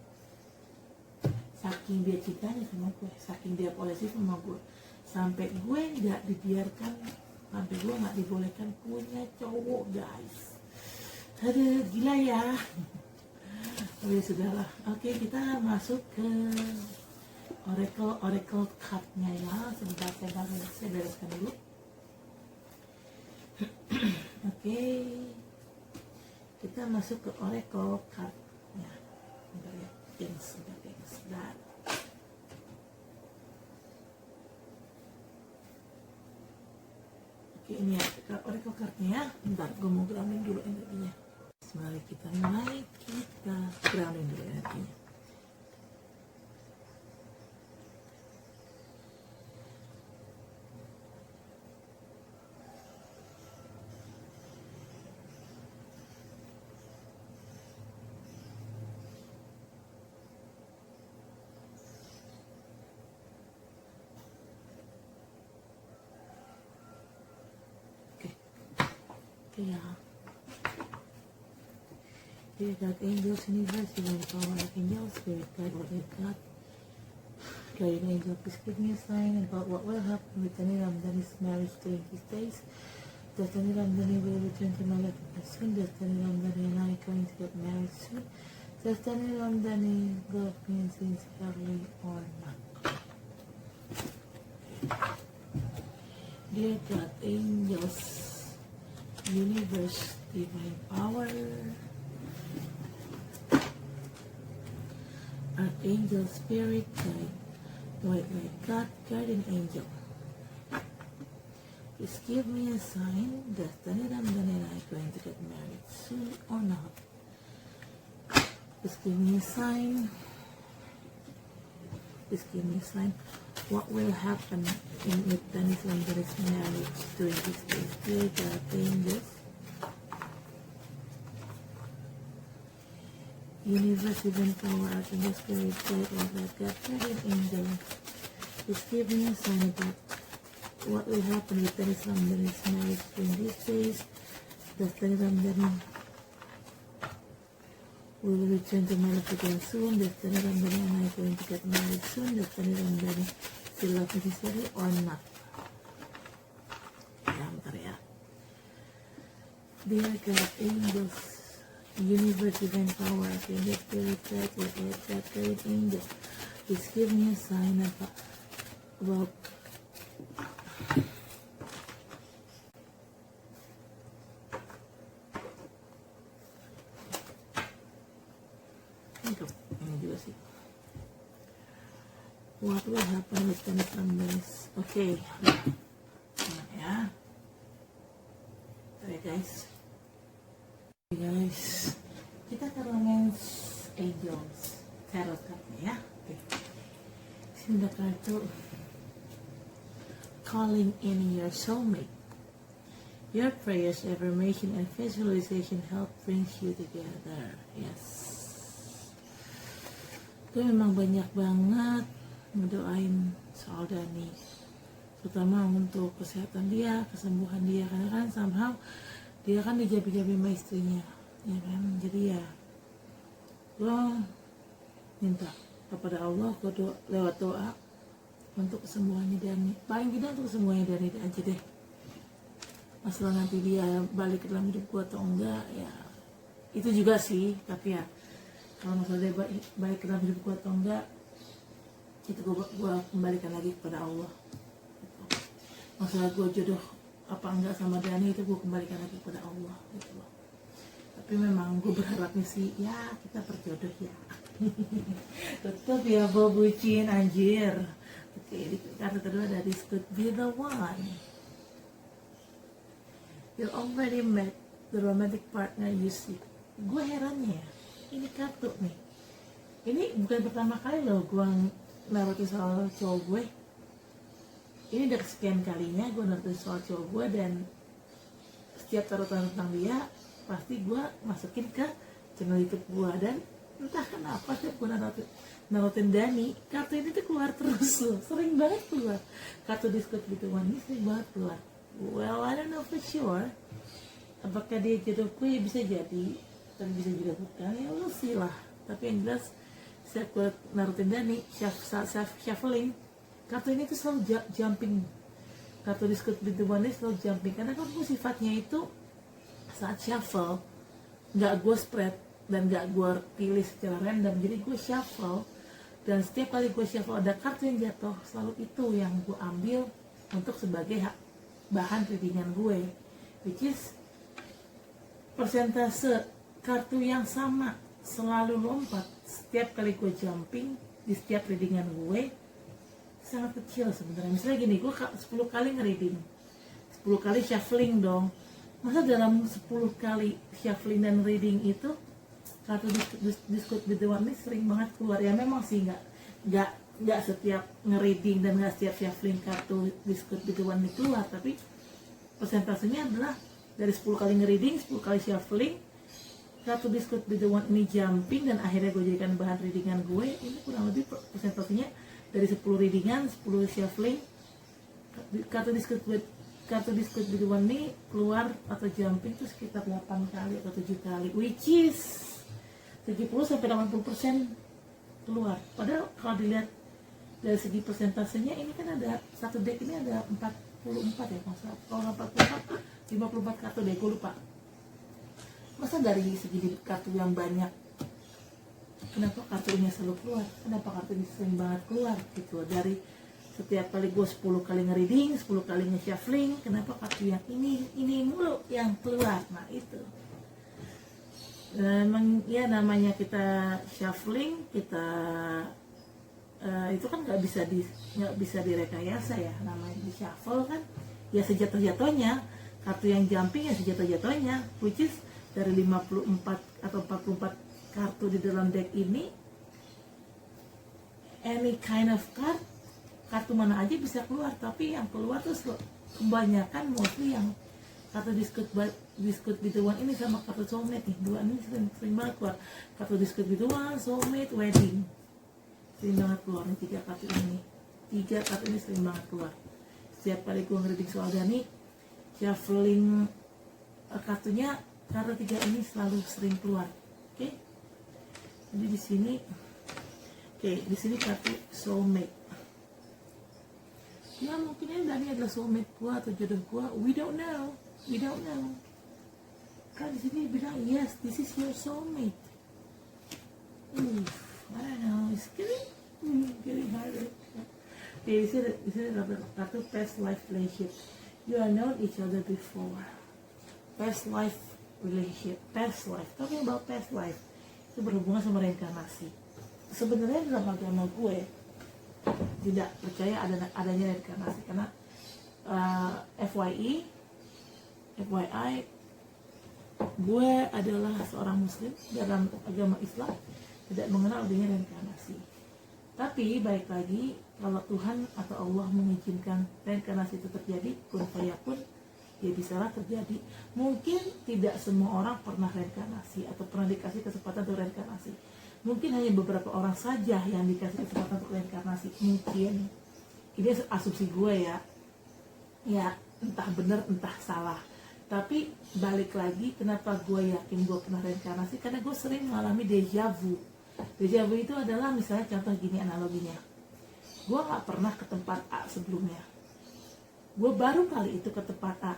Saking dia cintanya sama gue, saking dia posesif sama gue, sampai gue nggak dibiarkan, sampai gue nggak dibolehkan punya cowok guys. Aduh gila ya. Oke sudahlah. Oke kita masuk ke oracle cardnya ya. Sebentar saya bereskan dulu. Oke. Kita masuk ke oracle cardnya. Bentar ya, gengs. Dan oke ini ya oracle cardnya. Bentar, gue mau grounding dulu energinya. Mari kita grounding dulu energinya. Ya, dear God, angels, universe, divine power, archangel, spirit guide, what they've got. Guardian angel, please give me a sign about what will happen with Dani Ramdani's marriage during these days. Does Dani Ramdani will return to my life soon? Does Dani Ramdani and I going to get married soon? Does Dani Ramdani love me sincerely or not? Dear God, angels, universe, divine power, archangel, spirit guide, white light, God, guardian angel, please give me a sign. Does Dani Ramdani and I going to get married soon or not? Please give me a sign. Please give me a sign. What will happen with Dani Ramdani's marriage during this days? Dear God, angels, universe, divine power, archangel, spirit guide, white light, God, guardian angel, please give me a sign about what will happen with Dani Ramdani's marriage during these days. Does Dani Ramdani will return to my life again soon? Does Dani Ramdani and I going to get married soon? Does Dani Ramdani still love me sincerely or not? Ya, bentar ya. Dear God, angels, universe, divine power, archangel, spirit guide, white light, God, guardian angel, please give me a sign about ini juga sih. What will happen with Dani Ramdani's? Oke. Nah, ya. guys. Kita ke Romance Angels Tarot card-nya ya. Oke. Sini ada kartu Calling in your soulmate. Your prayers, affirmation, and visualization help brings you together. Yes. Gue memang banyak banget ngedoain soal Dani, terutama untuk kesehatan dia, kesembuhan dia, karena kan somehow dia kan dijabi-jabi sama istrinya, ya kan. Jadi ya gue minta kepada Allah, lewat doa untuk kesembuhannya Dani, paling tidak untuk kesembuhannya Dani aja deh. Masalah nanti dia balik ke dalam hidup gue atau enggak, ya itu juga sih. Tapi ya kalau masalah dia balik ke dalam hidup gue atau enggak, itu gue kembalikan lagi kepada Allah. Masalah gue jodoh apa enggak sama Dani, itu gue kembalikan lagi kepada Allah gitu loh. Tapi memang gue berharapnya sih ya kita berjodoh ya. Tetap ya bucin anjir. Oke, di kartu kedua ada This Could Be The One. You already met the romantic partner you seek. Gue herannya ya, ini kartu nih, ini bukan pertama kali loh gue narutin soal cowok gue. Ini udah kesekian kalinya gue narutin soal cowok gue, dan setiap tarutan tentang dia pasti gue masukin ke channel YouTube gue. Dan entah kenapa setiap gue narutin Dani, kartu ini tuh keluar terus loh, sering banget keluar. Kartu This Could Be The One ini sering banget keluar. Well, I don't know for sure apakah dia jodoh gue, ya bisa jadi, tapi bisa juga bukan, ya lu sih lah. Tapi yang jelas setiap gue narutin Dani, shuffling, kartu ini tuh selalu jumping. Kartu This Could Be The One ini selalu jumping, karena kan gue sifatnya itu saat shuffle nggak gue spread dan nggak gue pilih secara random. Jadi gue shuffle, dan setiap kali gue shuffle ada kartu yang jatuh, selalu itu yang gue ambil untuk sebagai bahan readingan gue, which is persentase kartu yang sama selalu lompat setiap kali gue jumping di setiap readingan gue, sangat kecil sebenarnya. Misalnya gini, gue 10 kali nge-reading, 10 kali shuffling dong. Masa dalam 10 kali shuffling dan reading itu kartu This Could Be The One ini sering banget keluar. Ya memang sih nggak setiap nge-reading dan nggak setiap shuffling kartu This Could Be The One ini keluar, tapi persentasenya adalah dari 10 kali nge-reading, 10 kali shuffling, kartu This Could Be The One ini jumping dan akhirnya gue jadikan bahan readingan gue. Ini kurang lebih persentasenya dari 10 readingan, 10 shuffling, kartu This Could Be The One ini keluar atau jumping itu sekitar 8 kali atau 7 kali, which is 70-80% keluar. Padahal kalau dilihat dari segi persentasenya, ini kan ada satu deck ini ada 44 ya, kalau 44 54 kartu deh, gue lupa. Masa dari segi kartu yang banyak, kenapa kartunya selalu keluar? Kenapa kartu ini sering banget keluar gitu? Dari setiap kali gue 10 kali nge-reading, 10 kali nge-shuffling, kenapa kartu yang ini mulu yang keluar? Nah itu ya namanya kita shuffling, kita itu kan nggak bisa direkayasa ya, namanya di shuffle kan ya sejatuh-jatuhnya. Kartu yang jumping ya sejatuh-jatuhnya, which is dari 54 atau 44 kartu di dalam deck ini, any kind of card, kartu mana aja bisa keluar. Tapi yang keluar tuh kebanyakan mostly yang kartu This Could Be The One ini sama kartu soulmate nih, dua ini sering banget keluar. Kartu This Could Be The One, soulmate, wedding, sering banget keluar nih, 3 kartu ini sering banget keluar. Setiap kali gue nge-reading soal Dani, shuffling kartunya, kartu 3 ini selalu sering keluar. Oke. Jadi di sini kartu soulmate. Ya mungkin ini Dani adalah soulmate gua atau jodoh gua. We don't know. Kan di sini bilang yes, this is your soulmate. I don't know. It's getting harder. Oke, di sini ada kartu past life relationship. You are known each other before. Past life relationship, past life. Talking about past life, itu berhubungan sama reinkarnasi. Sebenarnya dalam agama gue tidak percaya adanya reinkarnasi, karena FYI, gue adalah seorang muslim dalam agama Islam, tidak mengenal adanya reinkarnasi. Tapi baik lagi, kalau Tuhan atau Allah mengizinkan reinkarnasi itu terjadi, kun fayakun, ya bisalah terjadi. Mungkin tidak semua orang pernah reinkarnasi atau pernah dikasih kesempatan untuk reinkarnasi. Mungkin hanya beberapa orang saja yang dikasih kesempatan untuk reinkarnasi. Mungkin ini asumsi gue ya, entah benar entah salah. Tapi balik lagi, kenapa gue yakin gue pernah reinkarnasi? Karena gue sering mengalami deja vu. Deja vu itu adalah misalnya contoh gini analoginya, gue gak pernah ke tempat A sebelumnya, gue baru kali itu ke tempat A.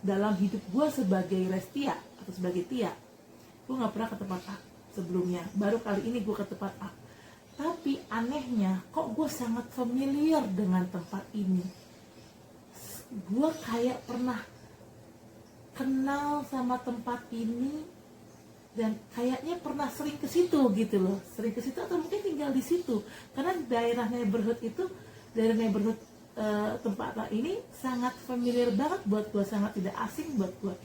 Dalam hidup gue sebagai Restia atau sebagai Tia, gue gak pernah ke tempat A sebelumnya, baru kali ini gue ke tempat A. Tapi anehnya, kok gue sangat familiar dengan tempat ini. Gue kayak pernah kenal sama tempat ini dan kayaknya pernah sering ke situ gitu loh, sering ke situ atau mungkin tinggal di situ. Karena daerah neighborhood tempat ini sangat familiar banget buat gue, sangat tidak asing buat gue.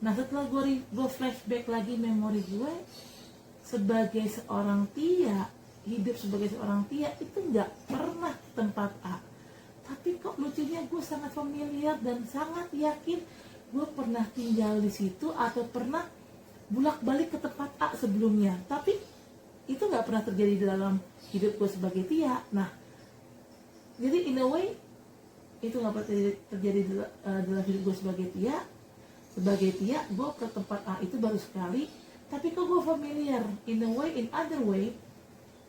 Nah setelah gue flashback lagi memori gue sebagai seorang Tia, hidup sebagai seorang Tia itu nggak pernah ke tempat A. Tapi kok lucunya gue sangat familiar dan sangat yakin gue pernah tinggal di situ atau pernah bolak-balik ke tempat A sebelumnya. Tapi itu nggak pernah terjadi di dalam hidup gue sebagai Tia. Nah jadi in a way itu nggak pernah terjadi dalam hidup gue sebagai Tia. Sebagai Tia gue ke tempat A itu baru sekali. Tapi kok gue familiar in a way, in other way,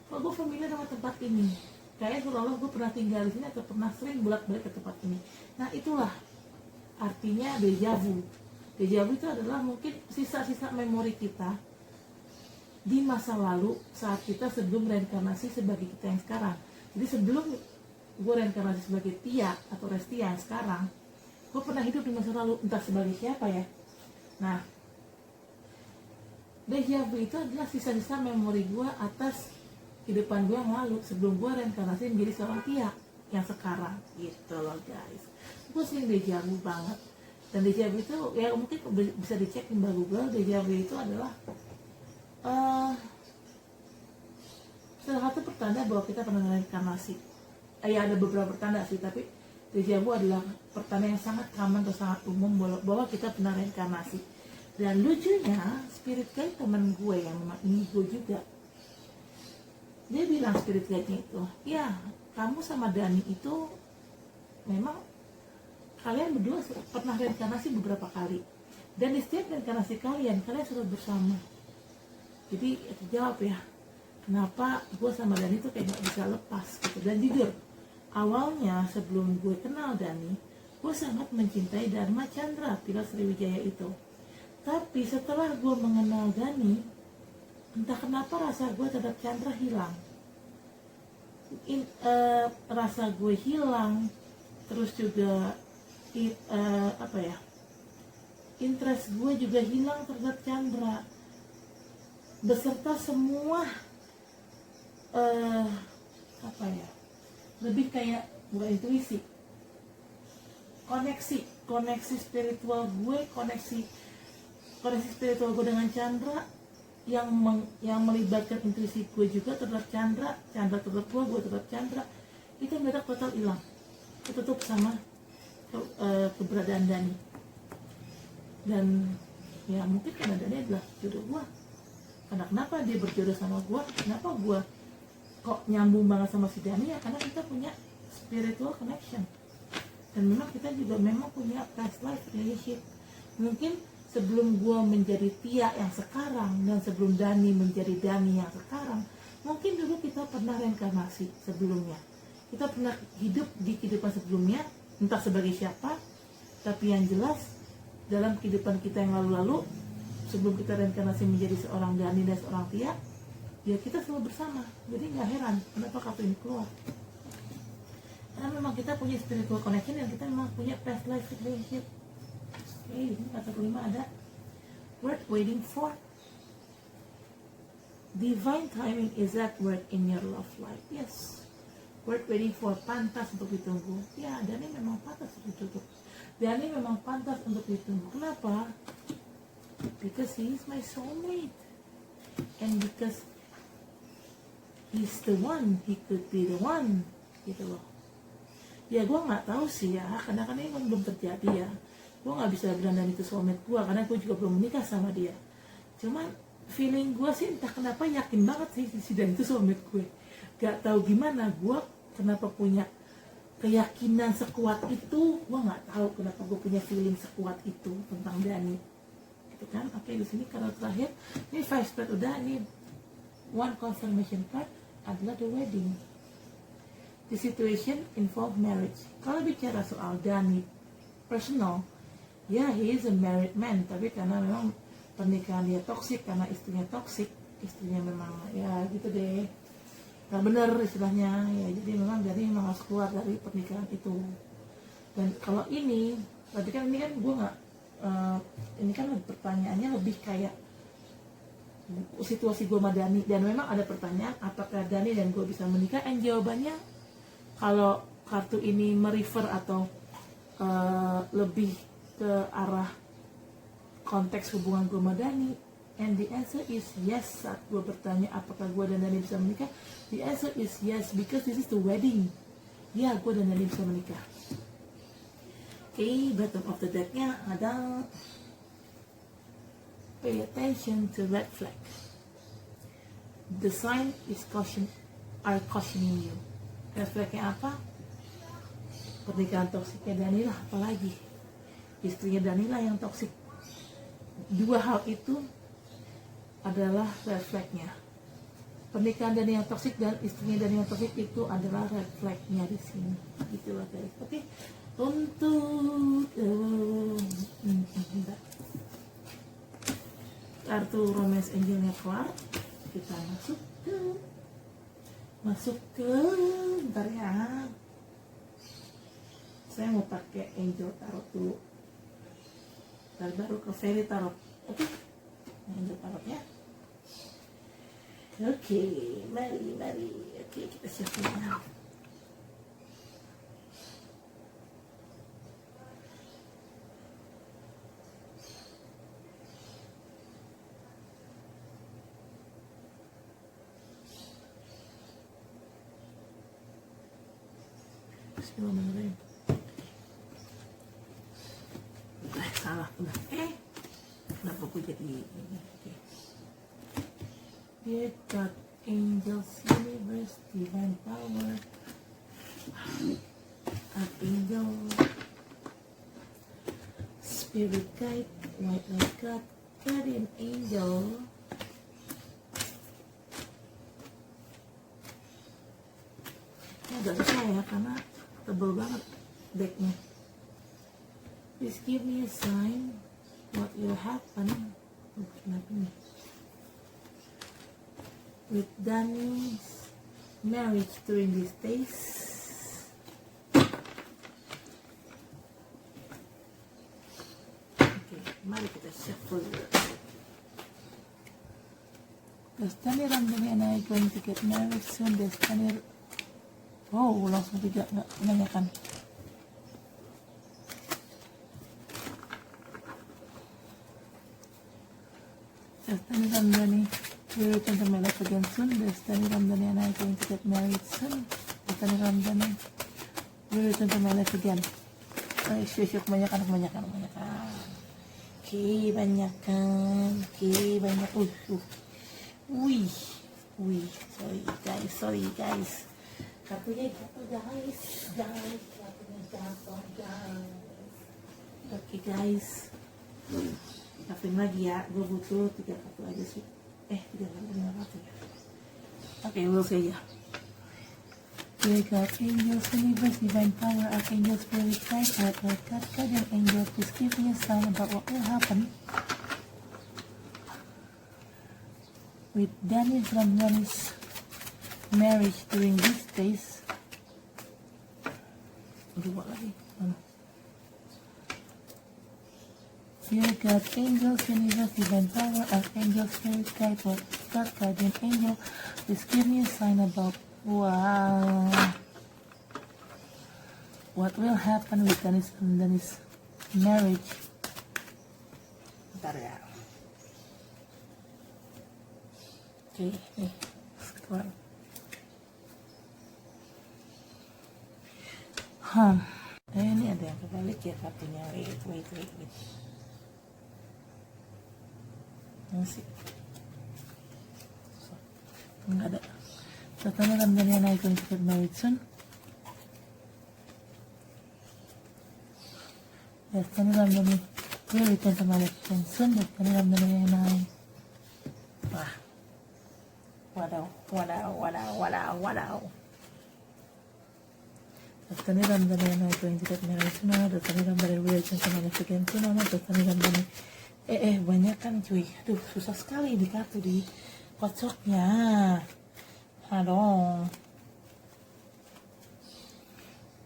kok gue familiar sama tempat ini. Kayaknya seolah-olah gue pernah tinggal di sini atau pernah sering bolak-balik ke tempat ini. Nah itulah artinya deja vu. Deja vu itu adalah mungkin sisa-sisa memori kita di masa lalu saat kita sebelum reinkarnasi sebagai kita yang sekarang. Jadi sebelum gue reinkarnasi sebagai Tia atau Restia yang sekarang, gue pernah hidup di masa lalu, entah sebagai siapa ya. Nah, deja vu itu adalah sisa-sisa memori gue atas kehidupan gue yang lalu sebelum gue reinkarnasi menjadi seorang Tia yang sekarang, gitu loh guys. Gue sering deja vu banget. Dan deja vu itu ya mungkin bisa dicek di Google. Deja vu itu adalah salah satu pertanda bahwa kita pernah reinkarnasi. Ya ada beberapa pertanda sih, tapi deja vu adalah pertanda yang sangat common atau sangat umum bahwa kita pernah reinkarnasi. Dan lucunya, spirit guide teman gue yang memang indigo juga, dia bilang spirit guide-nya itu, ya kamu sama Dani itu memang kalian berdua pernah reinkarnasi beberapa kali, dan di setiap reinkarnasi kalian sudah bersama. Jadi terjawab ya, kenapa gue sama Dani itu kayak gak bisa lepas gitu. Dan jujur, awalnya sebelum gue kenal Dani, gue sangat mencintai Dharma Chandra, pilot Sriwijaya itu. Tapi setelah gue mengenal Dani, entah kenapa rasa gue terhadap Chandra hilang. Rasa gue hilang, terus juga interest gue juga hilang terhadap Chandra, beserta semua lebih kayak bukan intuisi, koneksi spiritual gue, koneksi spiritual gue dengan Chandra yang melibatkan intuisi gue juga terhadap Chandra terhadap gue terhadap Chandra, itu mendadak total hilang, ketutup sama keberadaan Dani. Dan ya mungkin karena Dani adalah jodoh gue. Karena kenapa dia berjodoh sama gue, kenapa gue kok nyambung banget sama si Dani, ya karena kita punya spiritual connection. Dan memang kita juga memang punya past life relationship. Mungkin sebelum gue menjadi Tia yang sekarang dan sebelum Dani menjadi Dani yang sekarang, mungkin dulu kita pernah reinkarnasi sebelumnya. Kita pernah hidup di kehidupan sebelumnya, entah sebagai siapa, tapi yang jelas dalam kehidupan kita yang lalu-lalu, sebelum kita reinkarnasi menjadi seorang Dani dan seorang Tia, ya kita selalu bersama. Jadi nggak heran kenapa kartu ini keluar. Karena memang kita punya spiritual connection dan kita memang punya past life relationship. Oke, di sini kata kelima ada worth waiting for. Divine timing is at work in your love life. Yes, worth waiting for, pantas untuk ditunggu. Ya, Dani memang pantas untuk ditunggu. Dani memang pantas untuk ditunggu. Kenapa? because he is my soulmate, and because he's the one, he could be the one, gitu loh. Ya gue nggak tahu sih ya, karena kan ini belum terjadi ya. Gue nggak bisa bilang dan itu soulmate gue, karena gue juga belum menikah sama dia. Cuman feeling gue sih entah kenapa yakin banget sih si Dan itu soulmate gue. Gak tahu gimana gue kenapa punya keyakinan sekuat itu, gue nggak tahu kenapa gue punya feeling sekuat itu tentang Dani, gitu kan. Oke, di sini kalau terakhir ini 5 spread udah, ini 1 confirmation card adalah the wedding. The situation involve marriage. Kalau bicara soal Dani personal, ya he is a married man, tapi karena memang pernikahan dia toksik, karena istrinya toksik, istrinya memang ya gitu deh, nggak bener istilahnya ya, jadi memang dari memang harus keluar dari pernikahan itu. Dan kalau ini, berarti kan ini kan gue nggak, ini kan pertanyaannya lebih kayak situasi gue sama Dani, dan memang ada pertanyaan apakah Dani dan gue bisa menikah, dan jawabannya kalau kartu ini merefer atau lebih ke arah konteks hubungan gue sama Dani, and the answer is yes. Saat gue bertanya apakah gue dan Dani bisa menikah, the answer is yes, because this is the wedding. Ya, gue dan Dani bisa menikah. Oke, bottom of the decknya ada pay attention to red flag. The sign is cautioning you. Red flagnya apa? Pernikahan toksiknya Dani lah, apalagi istrinya Dani lah yang toksik. Dua hal itu adalah red flagnya. Pernikahan Dani yang toksik dan istrinya Dani yang toksik itu adalah red flagnya di sini. Gitulah guys. Oke, untuk kartu romance angelnya keluar, kita masuk ke bentar ya. Saya mau pakai angel tarot dulu. Baru ke fairy tarot. Oke, angel tarotnya. Oke, mari. Oke, kita siapin ya. Bismillahirrahmanirrahim. Salah udah. Kenapa gue jadi ini? Okay. Dear God, angels, universe, divine power, archangel, spirit guide, white light God, guardian angel. Ini agak susah ya, karena tebel banget decknya. Please give me a sign what will happen. Kenapa nih? With Dani's marriage during these days. Oke, mari kita shuffle. Does Dani Ramdhani and I going to get married soon? Does Dani... Oh, langsung tidak menanyakan. Does Dani Ramdhani will return to my life again soon? Does Dani Ramdhani and I going to get married soon? Does Dani Ramdhani will return to my life again? Syuk, kebanyakan. Oke, banyakan. Wih, sorry guys. Kartunya jatuh guys. Kartunya jatuh guys. Oke guys. Kapin lagi ya, gue butuh 3 kartu aja sih. 3 kartu ya. Oke, we'll say ya. Dear God, angels, universe, divine power, archangel, spirit guide, white light God, guardian angel, please give me a sign about what will happen with Dani Ramdhani's marriage during these days. Dua lagi. Dear God, angels, universe, divine power, archangel, spirit guide, white God, guardian angel, please give me a sign about what will happen with Dani's marriage. Bentar ya. Oke, nih sekarang. Ini ada yang kebalik ya kartunya. Wait. Masih. Enggak ada. Katanya Ramdhani naik untuk get married soon. Katanya Ramdhani will return to my life soon. Katanya Ramdhani naik. Wah. Wadaw. Katanya Ramdhani naik untuk get married soon. Katanya Ramdhani will return to my life again soon. Katanya Ramdhani banyak kan cuy. Aduh, susah sekali di kartu di kocoknya. Aduh.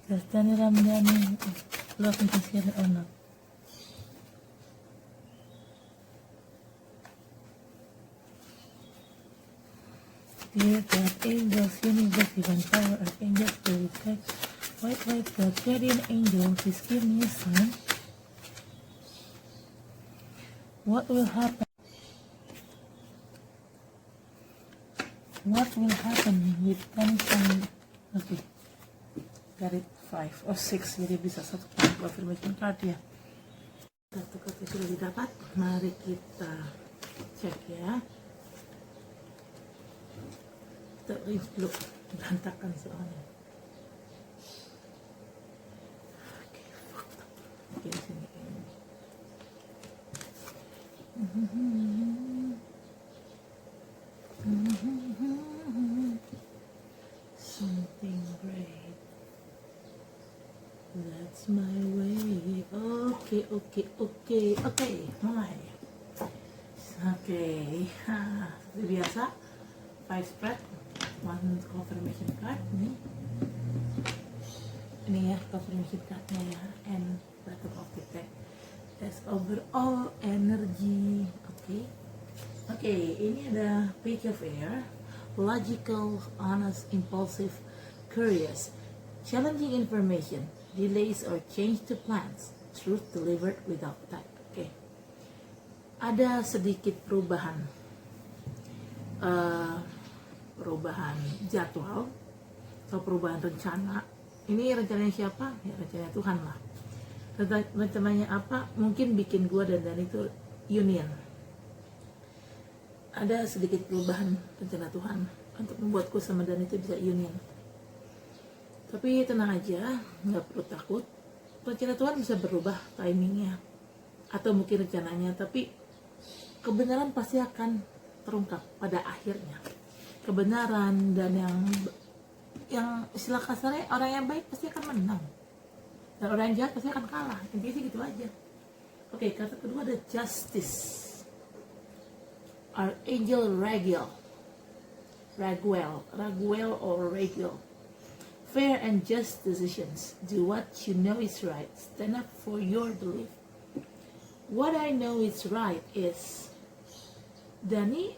Katanya Ramdhani lo akan kasih anak. Dear God, angels, universe, divine power, archangels, spirit, white God, guardian angel, please give me a sign. What will happen? What will happen with tension? Okay, got it 5 or 6, jadi bisa satu confirmation card ya. Satu kartu sudah didapat, mari kita cek ya. Terus dulu berantakan soalnya. Oke, di sini. Something great. That's my way. Oke, mulai. Oke, seperti biasa 5 spread, 1 confirmation card nih. Ini ya confirmation cardnya ya, and bottom of the deck. That's overall energy. Oke, ini ada Page of Air, logical, honest, impulsive, curious, challenging information, delays or change to plans, truth delivered without type. Oke, ada sedikit perubahan jadwal atau perubahan rencana. Ini rencananya siapa? Ya rencananya Tuhan lah. Rencananya apa? Mungkin bikin gua dan Dani itu union. Ada sedikit perubahan rencana Tuhan untuk membuatku sama Dani itu bisa union. Tapi tenang aja, nggak perlu takut. Rencana Tuhan bisa berubah timingnya atau mungkin rencananya, tapi kebenaran pasti akan terungkap pada akhirnya. Kebenaran dan yang istilah kasarnya, orang yang baik pasti akan menang dan orang yang jahat pasti akan kalah. Intinya sih gitu aja. Oke, kartu kedua ada Justice, Archangel Raguel or Raguel. Fair and just decisions. Do what you know is right. Stand up for your belief. What I know is right is Dani,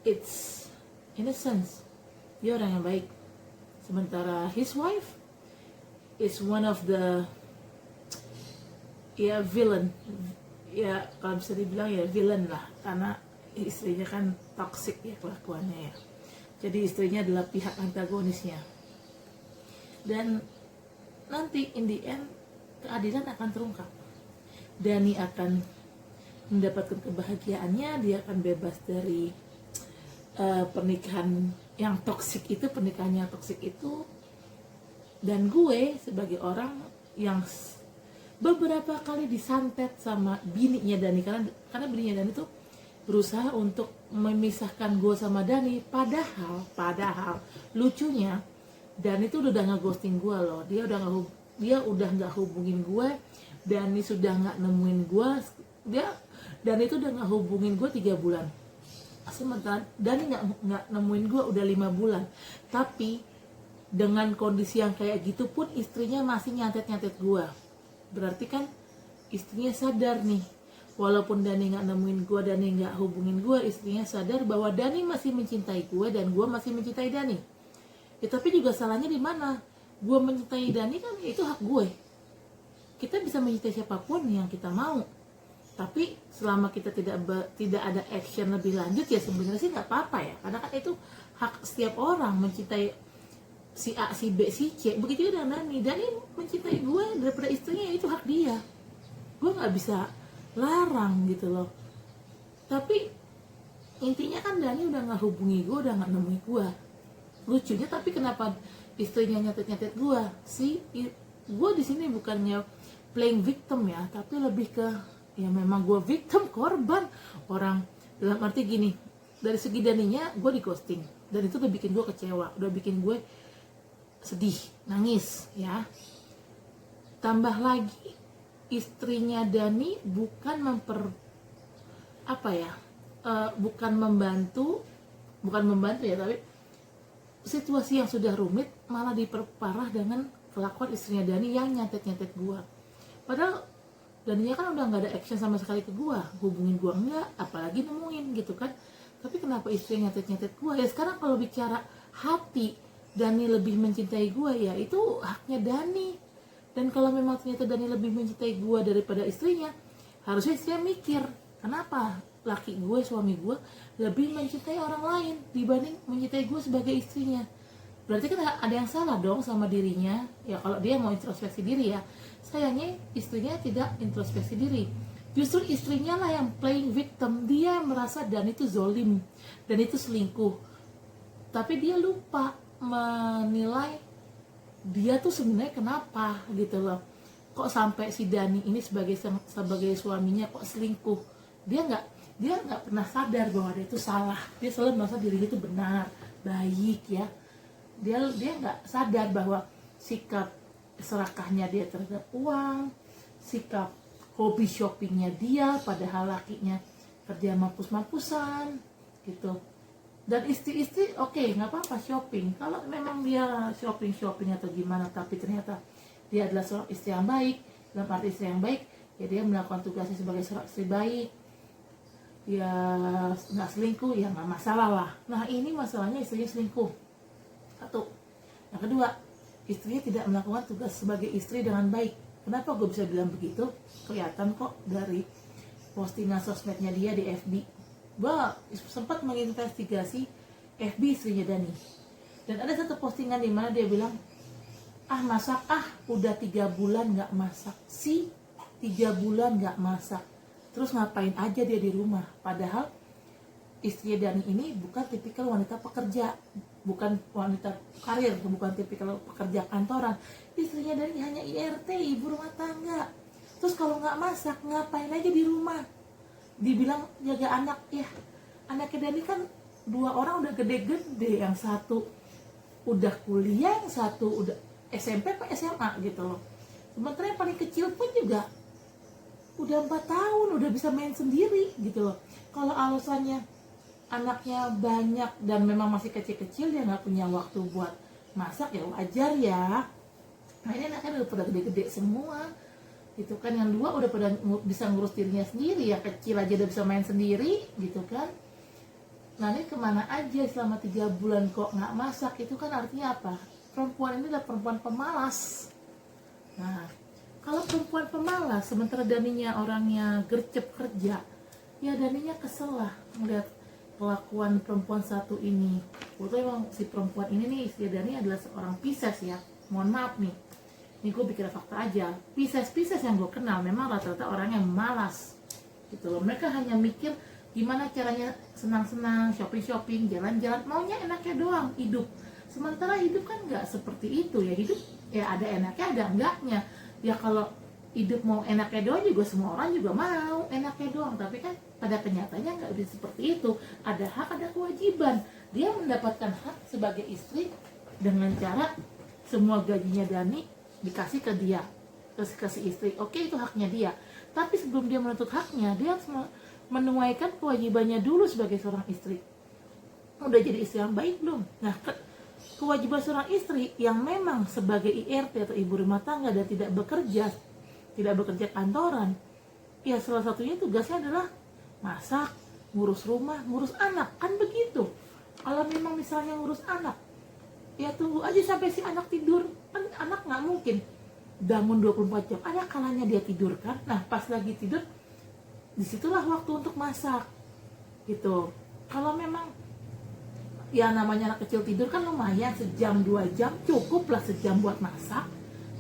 it's in a sense dia orang yang baik. Sementara his wife is one of the villain. Ya kalau bisa dibilang ya villain lah, karena istrinya kan toxic ya kelakuannya ya. Jadi istrinya adalah pihak antagonisnya. Dan nanti in the end keadilan akan terungkap. Dani akan mendapatkan kebahagiaannya, dia akan bebas dari pernikahan yang toksik itu, dan gue sebagai orang yang beberapa kali disantet sama bininya Dani, karena bininya Dani tuh berusaha untuk memisahkan gue sama Dani, padahal lucunya Dani tuh udah nge-ghosting gue loh. Dia udah nggak hubungin gue, Dani sudah nggak nemuin gue, Dani itu udah nggak hubungin gue 3 bulan. Sementara Dani nggak nemuin gue udah 5 bulan. Tapi dengan kondisi yang kayak gitu pun istrinya masih nyantet gue. Berarti kan istrinya sadar nih, walaupun Dani nggak nemuin gue, Dani nggak hubungin gue, istrinya sadar bahwa Dani masih mencintai gue dan gue masih mencintai Dani. Ya tapi juga salahnya di mana? Gue mencintai Dani kan itu hak gue. Kita bisa mencintai siapapun yang kita mau. Tapi selama kita tidak ada action lebih lanjut ya sebenarnya sih nggak apa-apa ya, karena kan itu hak setiap orang mencintai si A, si B, si C. Begitu juga dengan Dani mencintai gue daripada istrinya, ya itu hak dia, gue nggak bisa larang gitu loh. Tapi intinya kan Dani udah nggak hubungi gue, udah nggak nemui gue. Lucunya tapi kenapa istrinya nyatet gue sih? Gue di sini bukannya playing victim ya, tapi lebih ke ya memang gue victim, korban orang, dalam arti gini, dari segi Daninya gue di ghosting dan itu udah bikin gue kecewa, udah bikin gue sedih, nangis ya. Tambah lagi istrinya Dani bukan bukan membantu ya, tapi situasi yang sudah rumit malah diperparah dengan kelakuan istrinya Dani yang nyantet gua. Padahal Daninya kan udah nggak ada action sama sekali ke gua, hubungin gua enggak, apalagi nemuin gitu kan. Tapi kenapa istrinya nyantet gua? Ya sekarang kalau bicara hati, Dani lebih mencintai gua, ya itu haknya Dani. Dan kalau memang ternyata Dani lebih mencintai gua daripada istrinya, harusnya istrinya mikir, kenapa laki gue, suami gue lebih mencintai orang lain dibanding mencintai gue sebagai istrinya. Berarti kan ada yang salah dong sama dirinya. Ya kalau dia mau introspeksi diri ya. Sayangnya istrinya tidak introspeksi diri. Justru istrinya lah yang playing victim. Dia merasa Dan itu zolim, Dan itu selingkuh. Tapi dia lupa menilai dia tuh sebenarnya kenapa gitu loh. Kok sampai si Dani ini sebagai suaminya kok selingkuh. Dia nggak pernah sadar bahwa dia itu salah. Dia selalu merasa dirinya itu benar, baik ya. Dia nggak sadar bahwa sikap serakahnya dia terhadap uang, sikap hobi shoppingnya dia, padahal lakinya kerja mampus-mampusan gitu. Dan istri oke, nggak apa-apa shopping. Kalau memang dia shopping atau gimana, tapi ternyata dia adalah seorang istri yang baik. Dalam arti istri yang baik, ya dia melakukan tugasnya sebagai seorang istri baik. Ya nggak selingkuh, ya nggak masalah lah. Nah ini masalahnya istrinya selingkuh. Satu. Yang kedua, istrinya tidak melakukan tugas sebagai istri dengan baik. Kenapa gue bisa bilang begitu? Kelihatan kok dari postingan sosmednya dia di FB. Gue sempat menginvestigasi FB istrinya Dani. Dan ada satu postingan di mana dia bilang, masak udah 3 bulan nggak masak. 3 bulan nggak masak. Terus ngapain aja dia di rumah? Padahal istrinya Dani ini bukan tipikal wanita pekerja, bukan wanita karir, bukan tipikal pekerja kantoran. Istrinya Dani hanya IRT, ibu rumah tangga. Terus kalau nggak masak, ngapain aja di rumah? Dibilang jaga anak, ya anaknya Dani kan 2 orang udah gede-gede, yang satu udah kuliah, yang satu udah SMP atau SMA gitu loh. Sementara yang paling kecil pun juga udah 4 tahun, udah bisa main sendiri gitu loh. Kalau alasannya anaknya banyak dan memang masih kecil-kecil, dia nggak punya waktu buat masak, ya wajar ya. Nah ini anaknya udah pada gede-gede semua gitu kan, yang 2 udah pada bisa ngurus dirinya sendiri, yang kecil aja udah bisa main sendiri gitu kan. Nah ini kemana aja selama 3 bulan kok nggak masak? Itu kan artinya apa? Perempuan ini adalah perempuan pemalas. Nah kalau perempuan pemalas, sementara Daninya orangnya gercep kerja, ya Daninya kesel lah melihat kelakuan perempuan satu ini. Betul emang si perempuan ini nih, istri Dani adalah seorang Pisces ya. Mohon maaf nih, ini gue bikin fakta aja. Pisces yang gue kenal memang rata-rata orang yang malas gitu loh. Mereka hanya mikir gimana caranya senang-senang, shopping, jalan-jalan, maunya enaknya doang hidup. Sementara hidup kan nggak seperti itu ya. Hidup ya ada enaknya, ada enggaknya. Ya kalau hidup mau enaknya doang juga, semua orang juga mau enaknya doang. Tapi kan pada kenyataannya nggak bisa seperti itu. Ada hak, ada kewajiban. Dia mendapatkan hak sebagai istri dengan cara semua gajinya Dani dikasih ke dia, kasih istri. Oke, itu haknya dia. Tapi sebelum dia menuntut haknya, dia harus menuaikan kewajibannya dulu sebagai seorang istri. Udah jadi istri yang baik belum? Nah, kewajiban seorang istri yang memang sebagai IRT atau ibu rumah tangga dan tidak bekerja kantoran, ya salah satunya tugasnya adalah masak, ngurus rumah, ngurus anak, kan begitu. Kalau memang misalnya ngurus anak, ya tunggu aja sampai si anak tidur. Kan anak nggak mungkin bangun 24 jam, ada kalanya dia tidur kan. Nah pas lagi tidur, disitulah waktu untuk masak gitu. Kalau memang ya namanya anak kecil tidur kan lumayan, sejam 2 jam cukup lah, sejam buat masak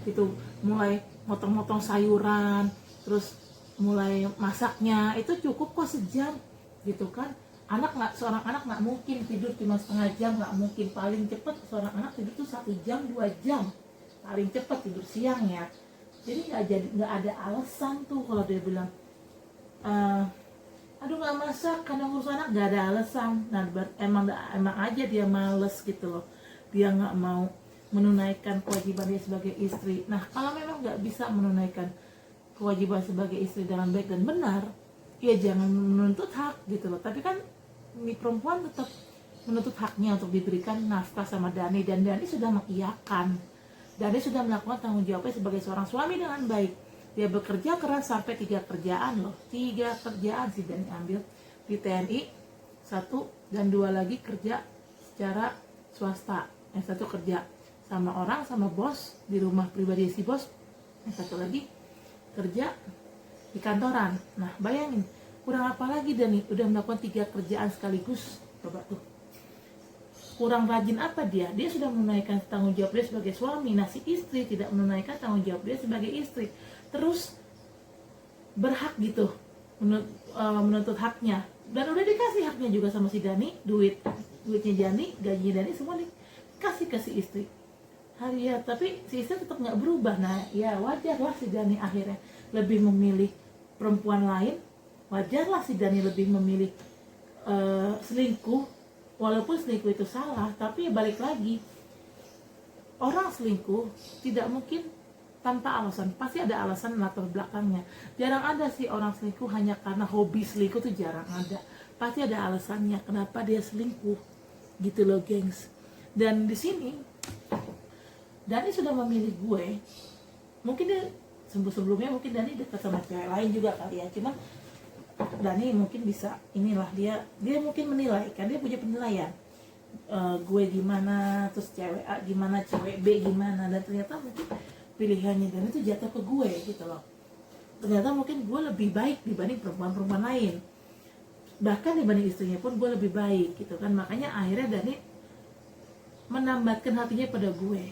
gitu. Mulai motong-motong sayuran, terus mulai masaknya itu cukup kok sejam gitu kan. Seorang anak nggak mungkin tidur cuma setengah jam, nggak mungkin. Paling cepat seorang anak tidur tuh 1 jam 2 jam paling cepat tidur siang ya. Jadi nggak ada alasan tuh kalau dia bilang aduh nggak masak karena ngurus anak, nggak ada alasan. Nah emang aja dia males gitu loh, dia nggak mau menunaikan kewajiban dia sebagai istri. Nah kalau memang nggak bisa menunaikan kewajiban sebagai istri dengan baik dan benar, ya jangan menuntut hak gitu loh. Tapi kan ini perempuan tetap menuntut haknya untuk diberikan nafkah sama Dani, dan Dani sudah mengiyakan. Dani sudah melakukan tanggung jawabnya sebagai seorang suami dengan baik. Dia bekerja keras sampai 3 kerjaan loh, 3 kerjaan sih Dani ambil di TNI, 1 dan 2 lagi kerja secara swasta. Yang 1 kerja sama orang, sama bos di rumah pribadi si bos, yang 1 lagi kerja di kantoran. Nah bayangin, kurang apa lagi Dani udah melakukan 3 kerjaan sekaligus. Coba tuh, kurang rajin apa dia? Dia sudah menunaikan tanggung jawab dia sebagai suami. Nah si istri tidak menunaikan tanggung jawab dia sebagai istri, terus berhak gitu menuntut haknya. Dan udah dikasih haknya juga sama si Dani, duitnya Dani, gajinya Dani semua dikasih ke si istri. Ya, tapi si istri tetap nggak berubah. Nah ya wajarlah si Dani akhirnya lebih memilih perempuan lain. Wajarlah si Dani lebih memilih selingkuh, walaupun selingkuh itu salah. Tapi ya balik lagi, orang selingkuh tidak mungkin tanpa alasan, pasti ada alasan latar belakangnya. Jarang ada sih orang selingkuh hanya karena hobi selingkuh, tuh jarang ada. Pasti ada alasannya kenapa dia selingkuh gitu loh gengs. Dan di sini Dani sudah memilih gue. Mungkin dia sebelumnya mungkin Dani dekat sama cewek lain juga kali ya, cuman Dani mungkin bisa inilah dia mungkin menilai, kan dia punya penilaian, gue gimana, terus cewek A gimana, cewek B gimana, dan ternyata mungkin pilihannya Dani itu jatuh ke gue gitu loh. Ternyata mungkin gue lebih baik dibanding perempuan-perempuan lain, bahkan dibanding istrinya pun gue lebih baik gitu kan. Makanya akhirnya Dani menambatkan hatinya pada gue,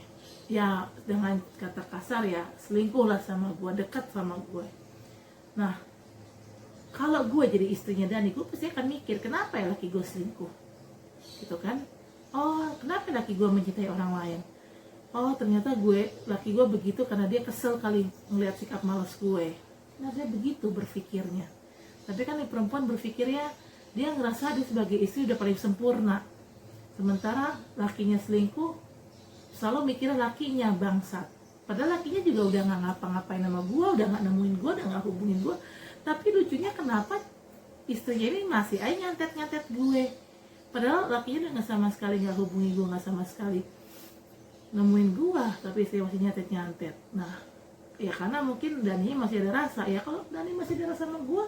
ya dengan kata kasar ya, selingkuh lah sama gue, dekat sama gue. Nah kalau gue jadi istrinya Dani, gue pasti akan mikir kenapa ya laki gue selingkuh gitu kan. Oh kenapa laki gue mencintai orang lain, oh ternyata laki gue begitu karena dia kesel kali ngeliat sikap malas gue. Nah dia begitu berpikirnya. Tapi kan perempuan berpikirnya dia ngerasa dia sebagai istri udah paling sempurna, sementara lakinya selingkuh selalu mikirnya lakinya bangsat. Padahal lakinya juga udah nggak ngapa-ngapain sama gue, udah nggak nemuin gue, udah nggak hubungin gue. Tapi lucunya kenapa istrinya ini masih aja nyantet-nyantet gue, padahal lakinya udah nggak sama sekali nggak hubungi gue, nggak sama sekali nemuin gue, tapi istrinya masih nyantet-nyantet. Nah ya karena mungkin Dani masih ada rasa. Ya kalau Dani masih ada rasa sama gue,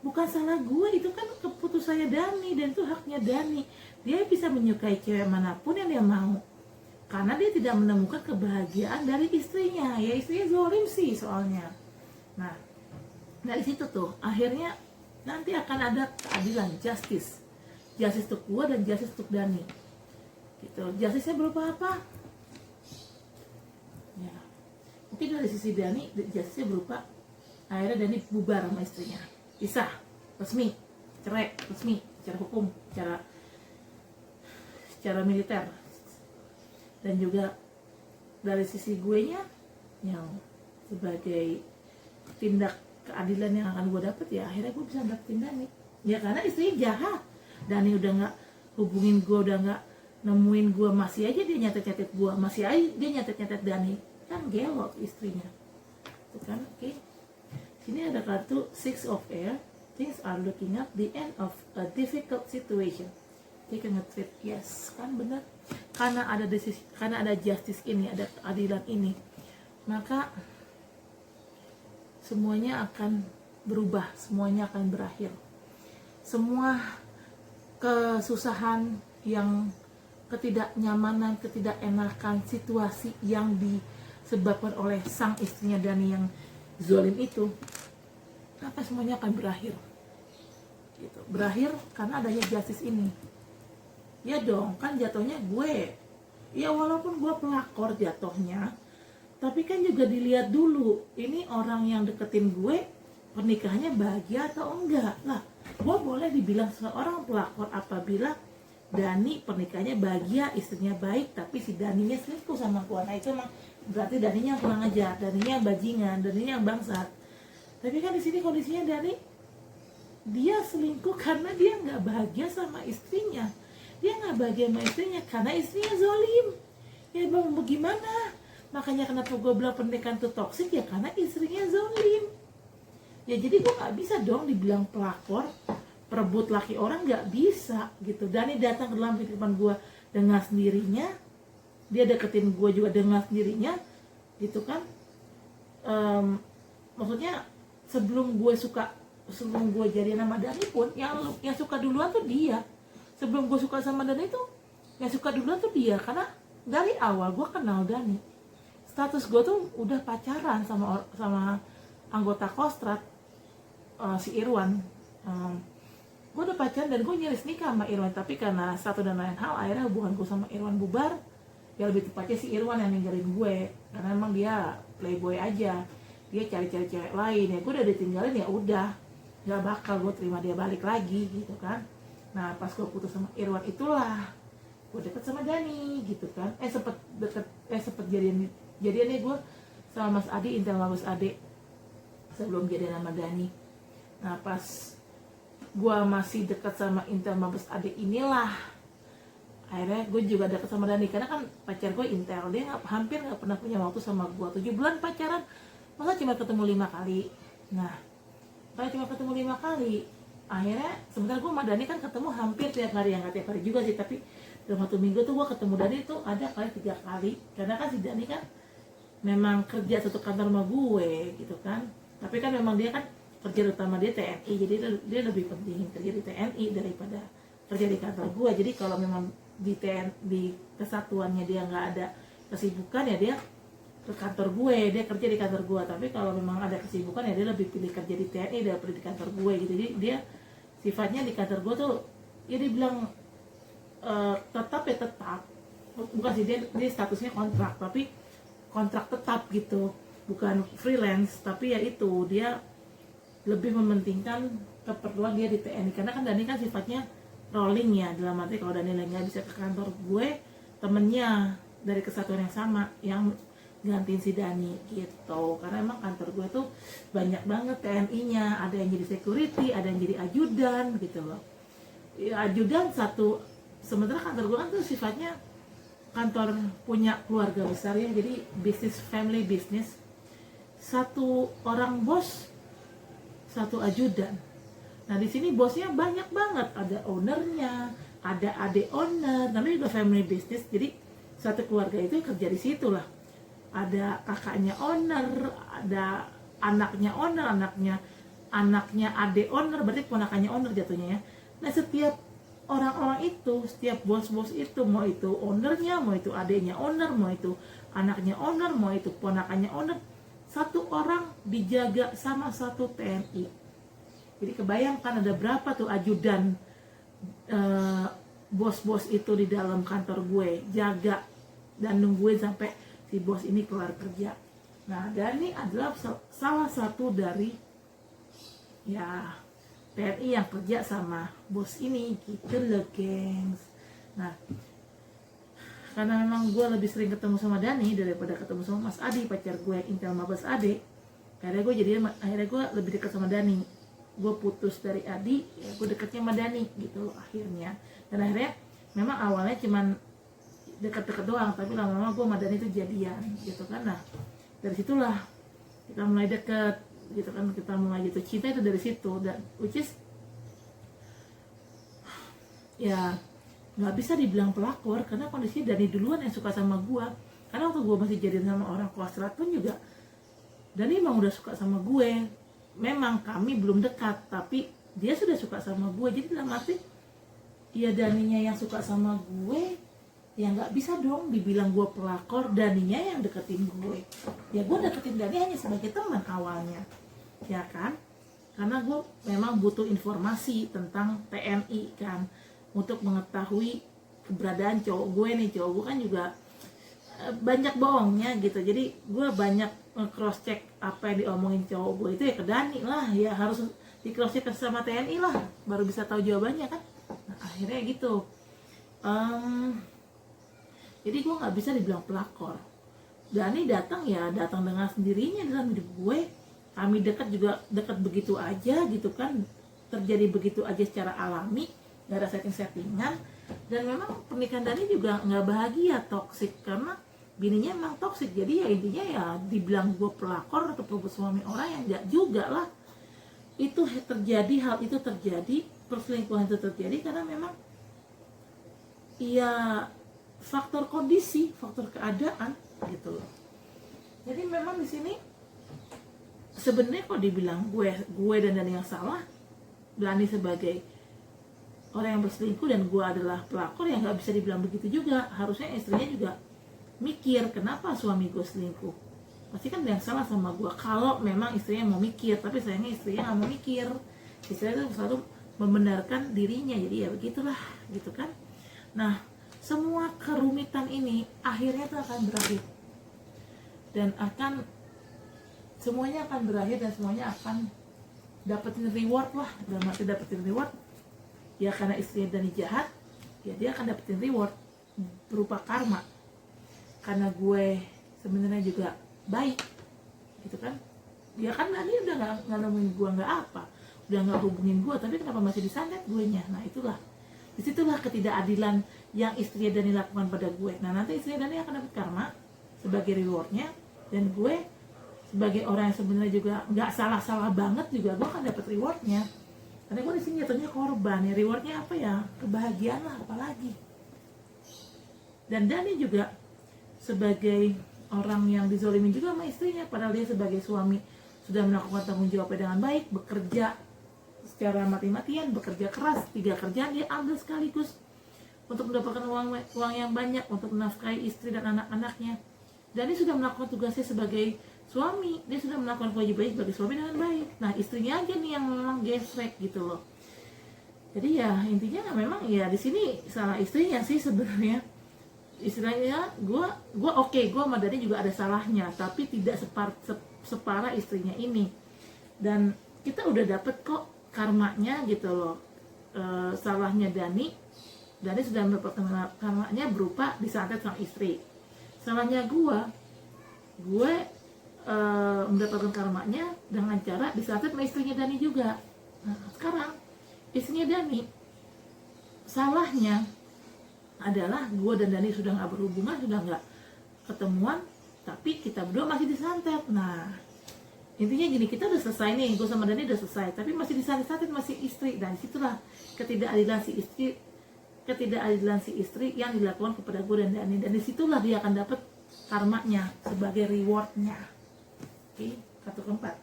bukan salah gue, itu kan keputusannya Dani dan itu haknya Dani. Dia bisa menyukai cewek manapun yang dia mau karena dia tidak menemukan kebahagiaan dari istrinya. Ya istrinya zolim sih soalnya. Nah dari situ tuh akhirnya nanti akan ada keadilan, justice untuk gue dan justice untuk Dani gitu. Justice-nya berupa apa? Ya mungkin dari sisi Dani, justice-nya berupa akhirnya Dani bubar sama istrinya, pisah resmi, cerai resmi secara hukum, secara militer. Dan juga dari sisi gue nya yang sebagai tindak keadilan yang akan gue dapet, ya akhirnya gue bisa dapetin Dani. Ya karena istrinya jahat, Dani udah nggak hubungin gue, udah nggak nemuin gue, masih aja dia nyatet-nyatet gue, masih aja dia nyatet-nyatet Dani, kan gelo istrinya itu kan. Oke. Sini ada kartu Six of Air. Things are looking up, the end of a difficult situation. Take a nge-tweet. Yes, kan benar. Karena ada justice ini, ada keadilan ini, maka semuanya akan berubah, semuanya akan berakhir. Semua kesusahan, yang ketidaknyamanan, ketidakenakan, situasi yang disebabkan oleh sang istrinya Dani yang zolim itu maka semuanya akan berakhir gitu. Berakhir karena adanya justice ini. Ya dong, kan jatuhnya gue, ya walaupun gue pelakor jatuhnya, tapi kan juga dilihat dulu, ini orang yang deketin gue pernikahannya bahagia atau enggak lah. Gue boleh dibilang seorang pelakor apabila Dani pernikahannya bahagia, istrinya baik, tapi si Daninya selingkuh sama gue. Nah itu emang berarti Daninya yang kurang ajar, Daninya yang bajingan, Daninya yang bangsat. Tapi kan di sini kondisinya Dani, dia selingkuh karena dia nggak bahagia sama istrinya. Dia nggak bahagia sama istrinya karena istrinya zolim. Ya bang, bagaimana? Makanya kenapa gue bilang pernikahan itu toksik, ya karena istrinya zolim. Ya jadi gue nggak bisa dong dibilang pelakor, perebut laki orang, nggak bisa gitu. Dani datang ke dalam kehidupan gue dengan sendirinya, dia deketin gue juga dengan sendirinya, gitu kan? Maksudnya sebelum gue jadian sama Dani pun, yang suka duluan tuh dia. Sebelum gue suka sama Dani tuh, yang suka duluan tuh dia. Karena dari awal gue kenal Dani, status gue tuh udah pacaran sama anggota Kostrad, si Irwan. Gue udah pacaran dan gue nyaris nikah sama Irwan, tapi karena satu dan lain hal akhirnya hubungan gue sama Irwan bubar. Ya lebih tepatnya si Irwan yang ninggalin gue, karena emang dia playboy aja, dia cari-cari cewek lain. Ya gue udah ditinggalin, ya udah nggak bakal gue terima dia balik lagi gitu kan. Nah pas gue putus sama Irwan itulah gue deket sama Dani gitu kan. Sempet jadiannya gue sama Mas Adi, Intel Mas Ade, sebelum jadian sama Dani. Nah pas gue masih dekat sama Intel Mabes Ade inilah akhirnya gue juga dekat sama Dani, karena kan pacar gue Intel, dia hampir nggak pernah punya waktu sama gue. 7 bulan pacaran, masa cuma ketemu 5 kali. Nah kalau cuma ketemu 5 kali, akhirnya sebentar gue sama Dani kan ketemu hampir tiap hari, yang nggak tiap hari juga sih, tapi dalam 1 minggu tuh gue ketemu Dani tuh ada kali 3 kali, karena kan si Dani kan memang kerja satu kantor sama gue gitu kan. Tapi kan memang dia kan kerja utama dia TNI, jadi dia lebih penting kerja di TNI daripada kerja di kantor gue. Jadi kalau memang di kesatuannya dia nggak ada kesibukan, ya dia ke kantor gue, dia kerja di kantor gue. Tapi kalau memang ada kesibukan, ya dia lebih pilih kerja di TNI daripada di kantor gue gitu. Jadi dia sifatnya di kantor gue tuh, ya dibilang tetap ya tetap, bukan sih, dia statusnya kontrak, tapi kontrak tetap gitu, bukan freelance. Tapi ya itu, dia lebih mementingkan keperluan dia di TNI, karena kan Dani kan sifatnya rolling ya, dalam arti kalau Dani lagi nggak bisa ke kantor gue, temennya dari kesatuan yang sama yang gantiin si Dani gitu. Karena emang kantor gue tuh banyak banget TNI-nya, ada yang jadi security, ada yang jadi ajudan gitu loh. Ya, ajudan satu, sementara kantor gue kan tuh sifatnya kantor punya keluarga besar ya, jadi bisnis, family business. Satu orang bos, satu ajudan. Nah di sini bosnya banyak banget, ada ownernya, ada adik owner, namanya juga family business. Jadi satu keluarga itu kerja di situ lah. Ada kakaknya owner, ada anaknya owner, anaknya adik owner, berarti ponakannya owner jatuhnya ya. Nah setiap orang-orang itu, setiap bos-bos itu, mau itu ownernya, mau itu adiknya owner, mau itu anaknya owner, mau itu ponakannya owner, satu orang dijaga sama satu TNI. Jadi kebayangkan ada berapa tuh ajudan bos-bos itu di dalam kantor gue, jaga dan nungguin sampai si bos ini keluar kerja. Nah Dani adalah salah satu dari ya TNI yang kerja sama bos ini gitu loh gengs. Nah karena memang gue lebih sering ketemu sama Dani daripada ketemu sama Mas Adi, pacar gue Intel Mabes Ade, akhirnya gue lebih dekat sama Dani. Gue putus dari Adi, ya gue deketnya sama Dani gitu loh akhirnya. Dan akhirnya memang awalnya cuman deket-deket doang, tapi lama-lama gue sama Dani itu jadian gitu kan. Nah dari situlah kita mulai deket gitu kan, kita mulai jatuh cinta itu dari situ. Dan which is ya nggak bisa dibilang pelakor, karena kondisinya Dani duluan yang suka sama gue. Karena waktu gue masih jadian sama orang Kostrad pun juga Dani emang udah suka sama gue. Memang kami belum dekat, tapi dia sudah suka sama gue. Jadi dalam arti ya Daninya yang suka sama gue, ya nggak bisa dong dibilang gue pelakor. Daninya yang deketin gue, ya gue deketin Dani hanya sebagai teman awalnya, ya kan. karena gue memang butuh informasi tentang TNI kan, untuk mengetahui keberadaan cowok gue nih. Cowok gue kan juga banyak bohongnya gitu, jadi gue banyak cross check apa yang diomongin cowok gue itu ya ke Dani lah, ya harus di cross check sama TNI lah baru bisa tahu jawabannya kan. Nah, akhirnya gitu. Jadi gue nggak bisa dibilang pelakor. Dani datang ya datang dengan sendirinya dalam hidup gue. Kami dekat juga dekat begitu aja gitu kan, terjadi begitu aja secara alami, nggak ada setting-settingan. Dan memang pernikahan Dani juga nggak bahagia, toksik, karena bininya emang toksik. Jadi ya intinya ya dibilang gue pelakor atau perebut suami orang, yang nggak juga lah. Itu terjadi, hal itu terjadi, perselingkuhan itu terjadi karena memang ya faktor kondisi, faktor keadaan gitu loh. Jadi memang di sini sebenarnya kok dibilang gue dan Dani yang salah, Dani sebagai orang yang berselingkuh dan gue adalah pelakor, yang nggak bisa dibilang begitu juga. Harusnya istrinya juga mikir kenapa suami gue selingkuh. Pasti kan yang salah sama gue kalau memang istrinya mau mikir, tapi sayangnya istrinya nggak mau mikir. Istrinya itu selalu membenarkan dirinya, jadi ya begitulah gitu kan. Nah, semua kerumitan ini akhirnya tuh akan berakhir, dan semuanya akan berakhir, dan semuanya akan dapetin reward lah. Dalam arti dapetin reward ya, karena istrinya Dani jahat ya dia akan dapetin reward berupa karma, karena gue sebenarnya juga baik gitu kan. Ya kan Dani udah nggak nemuin gue, nggak apa, udah nggak hubungin gue, tapi kenapa masih disantet gue nya. Nah disitulah ketidakadilan yang istri Dani lakukan pada gue. Nah nanti istri Dani akan dapat karma sebagai rewardnya, dan gue sebagai orang yang sebenarnya juga nggak salah banget juga gue akan dapat rewardnya, karena gue di sini jatuhnya korban. Ya rewardnya apa ya, kebahagiaan lah apalagi. Dan Dani juga sebagai orang yang dizolimin juga sama istrinya, padahal dia sebagai suami sudah melakukan tanggung jawabnya dengan baik, bekerja secara mati-matian, bekerja keras, 3 kerjaan dia ambil sekaligus untuk mendapatkan uang yang banyak untuk menafkahi istri dan anak-anaknya. Dan dia sudah melakukan tugasnya sebagai suami, dia sudah melakukan kewajibannya sebagai suami dengan baik. Nah istrinya aja nih yang memang gesrek gitu loh. Jadi ya intinya memang ya di sini salah istrinya sih sebenarnya. Istilahnya gue gue sama Dani juga ada salahnya, tapi tidak separah istrinya ini. Dan kita udah dapet kok karmanya gitu loh. Salahnya Dani sudah mendapatkan karmanya berupa disantet sang istri. Salahnya gue mendapatkan karmanya dengan cara disantet sama istrinya Dani juga. Nah sekarang istrinya Dani, salahnya adalah gue dan Dani sudah nggak berhubungan, sudah nggak ketemuan, tapi kita berdua masih disantet. Nah intinya gini, kita udah selesai nih, gue sama Dani udah selesai, tapi masih disantet masih istri. Dan disitulah ketidakadilan si istri yang dilakukan kepada gue dan Dani, dan disitulah dia akan dapat karmanya sebagai rewardnya. Oke, kartu keempat,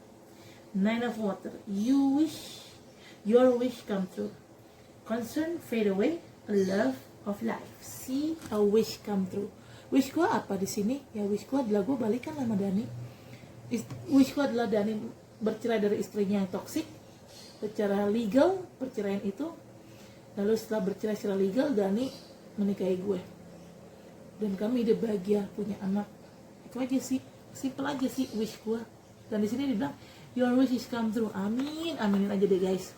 Nine of Water. Your wish come true. Concern fade away, a love of life. See a wish come true. Wish gue apa di sini? Ya wish gue adalah gue balikan sama Dani. Wish gue adalah Dani bercerai dari istrinya yang toksik secara legal, perceraian itu. Lalu setelah bercerai secara legal, Dani menikahi gue, dan kami hidup bahagia, punya anak. Itu aja sih, simple aja sih wish gue. Dan di sini dibilang your wish is come true. Amin, aminin aja deh guys.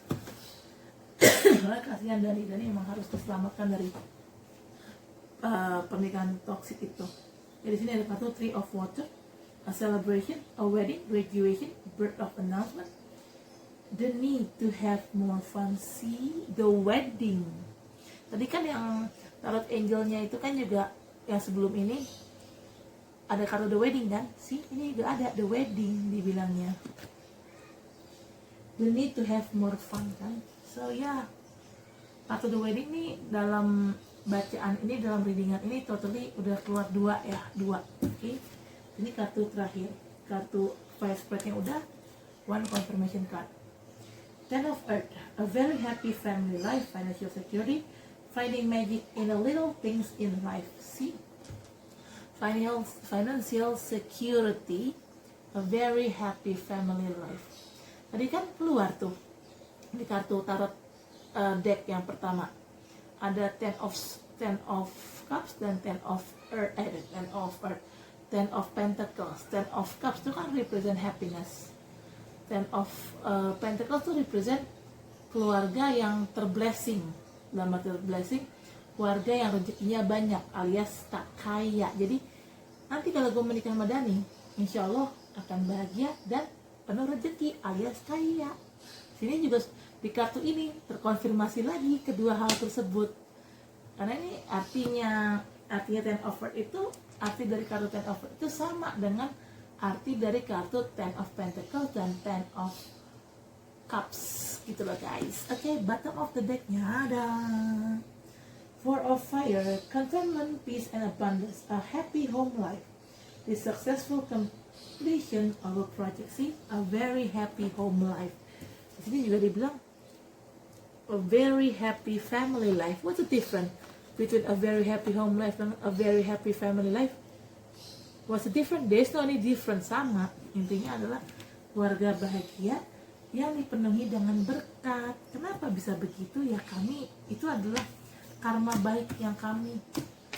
Karena kasihan Dani memang harus diselamatkan dari pernikahan toksik itu. Jadi di sini ada kartu Three of Water, a celebration, a wedding, graduation, birth of announcement, the need to have more fun. See the wedding. Tadi kan yang tarot angelnya itu kan juga yang sebelum ini ada kartu the wedding kan? See, ini juga ada the wedding dibilangnya. The need to have more fun kan? So ya, kartu the wedding nih dalam bacaan ini, dalam readingan ini totally udah keluar 2 ya, 2. Oke. Ini kartu terakhir, kartu five spread yang udah, 1 confirmation card. Ten of Earth, a very happy family life, financial security, finding magic in the little things in life. See, financial security, a very happy family life. Tadi kan keluar tuh di kartu tarot deck yang pertama ada ten of cups dan ten of pentacles. Ten of cups itu kan represent happiness. Ten of pentacles itu represent keluarga yang terblessing. Dalam arti blessing, keluarga yang rezekinya banyak alias tak kaya. Jadi nanti kalau gue menikah sama Dani, insya Allah akan bahagia dan penuh rezeki alias kaya. Sini juga di kartu ini terkonfirmasi lagi kedua hal tersebut. Karena ini artinya ten of Words itu, arti dari kartu ten of Words itu sama dengan arti dari kartu ten of Pentacles dan ten of Cups gitu loh guys. Oke, bottom of the decknya ada Four of Fire, contentment, peace and abundance, a happy home life, the successful completion of a project. See, a very happy home life. Di sini juga dibilang a very happy family life. What's the difference between a very happy home life and a very happy family life? What's the difference? There's no any difference, sama. Intinya adalah keluarga bahagia yang dipenuhi dengan berkat. Kenapa bisa begitu? Ya kami, itu adalah karma baik yang kami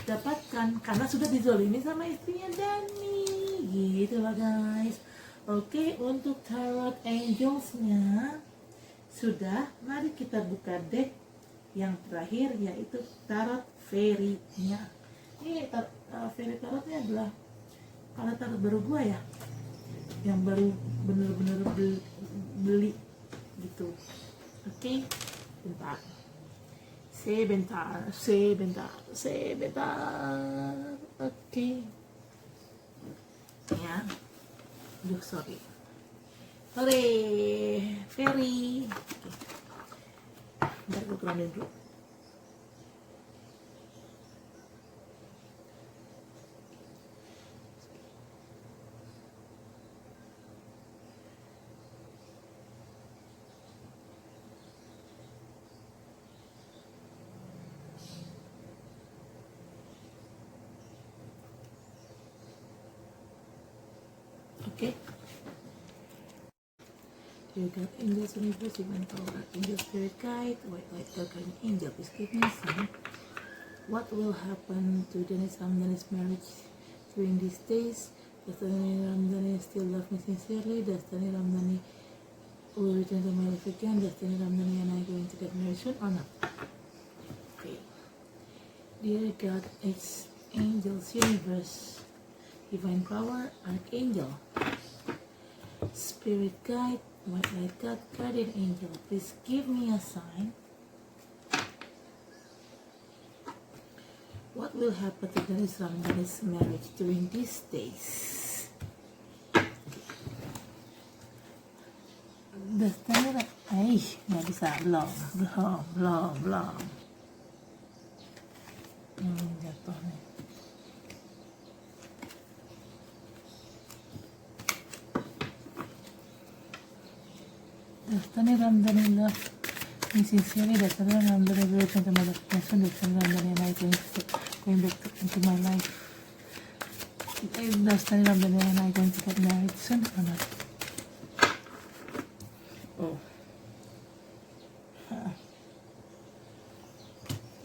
dapatkan karena sudah dizolimi sama istrinya Dani. Gitu lah guys. Oke, untuk tarot angelsnya sudah, mari kita buka deck yang terakhir yaitu tarot fairy-nya. Ini fairy tarotnya adalah kalau tarot baru gua ya, yang baru bener-bener beli gitu. Oke, sebentar. Oke. Ya. Aduh, sorry. Fairy. Bentar gue keranin dulu. Oke. You got angels, universe, divine power, angel, spirit guide, white light, guardian angel. Please give me a sign. What will happen to Dennis Ramdhani's marriage during these days? Does Dani Ramdhani still love me sincerely? Does Dani Ramdhani will return to my life again? Does Dani Ramdhani and I going to get married soon or not? Okay. Dear God, it's angels, universe, divine power, archangel, spirit guide, white light God, guardian angel, please give me a sign. What will happen to Dennis Ramdhani's marriage during these days? Nggak bisa, belum. Jatuh nih. Does Dani Ramdhani love me sincerely? Does Dani Ramdhani will return to my life person? Does Dani Ramdhani and I going back into my life? Does Dani Ramdhani and I going to get married soon or not? Oh.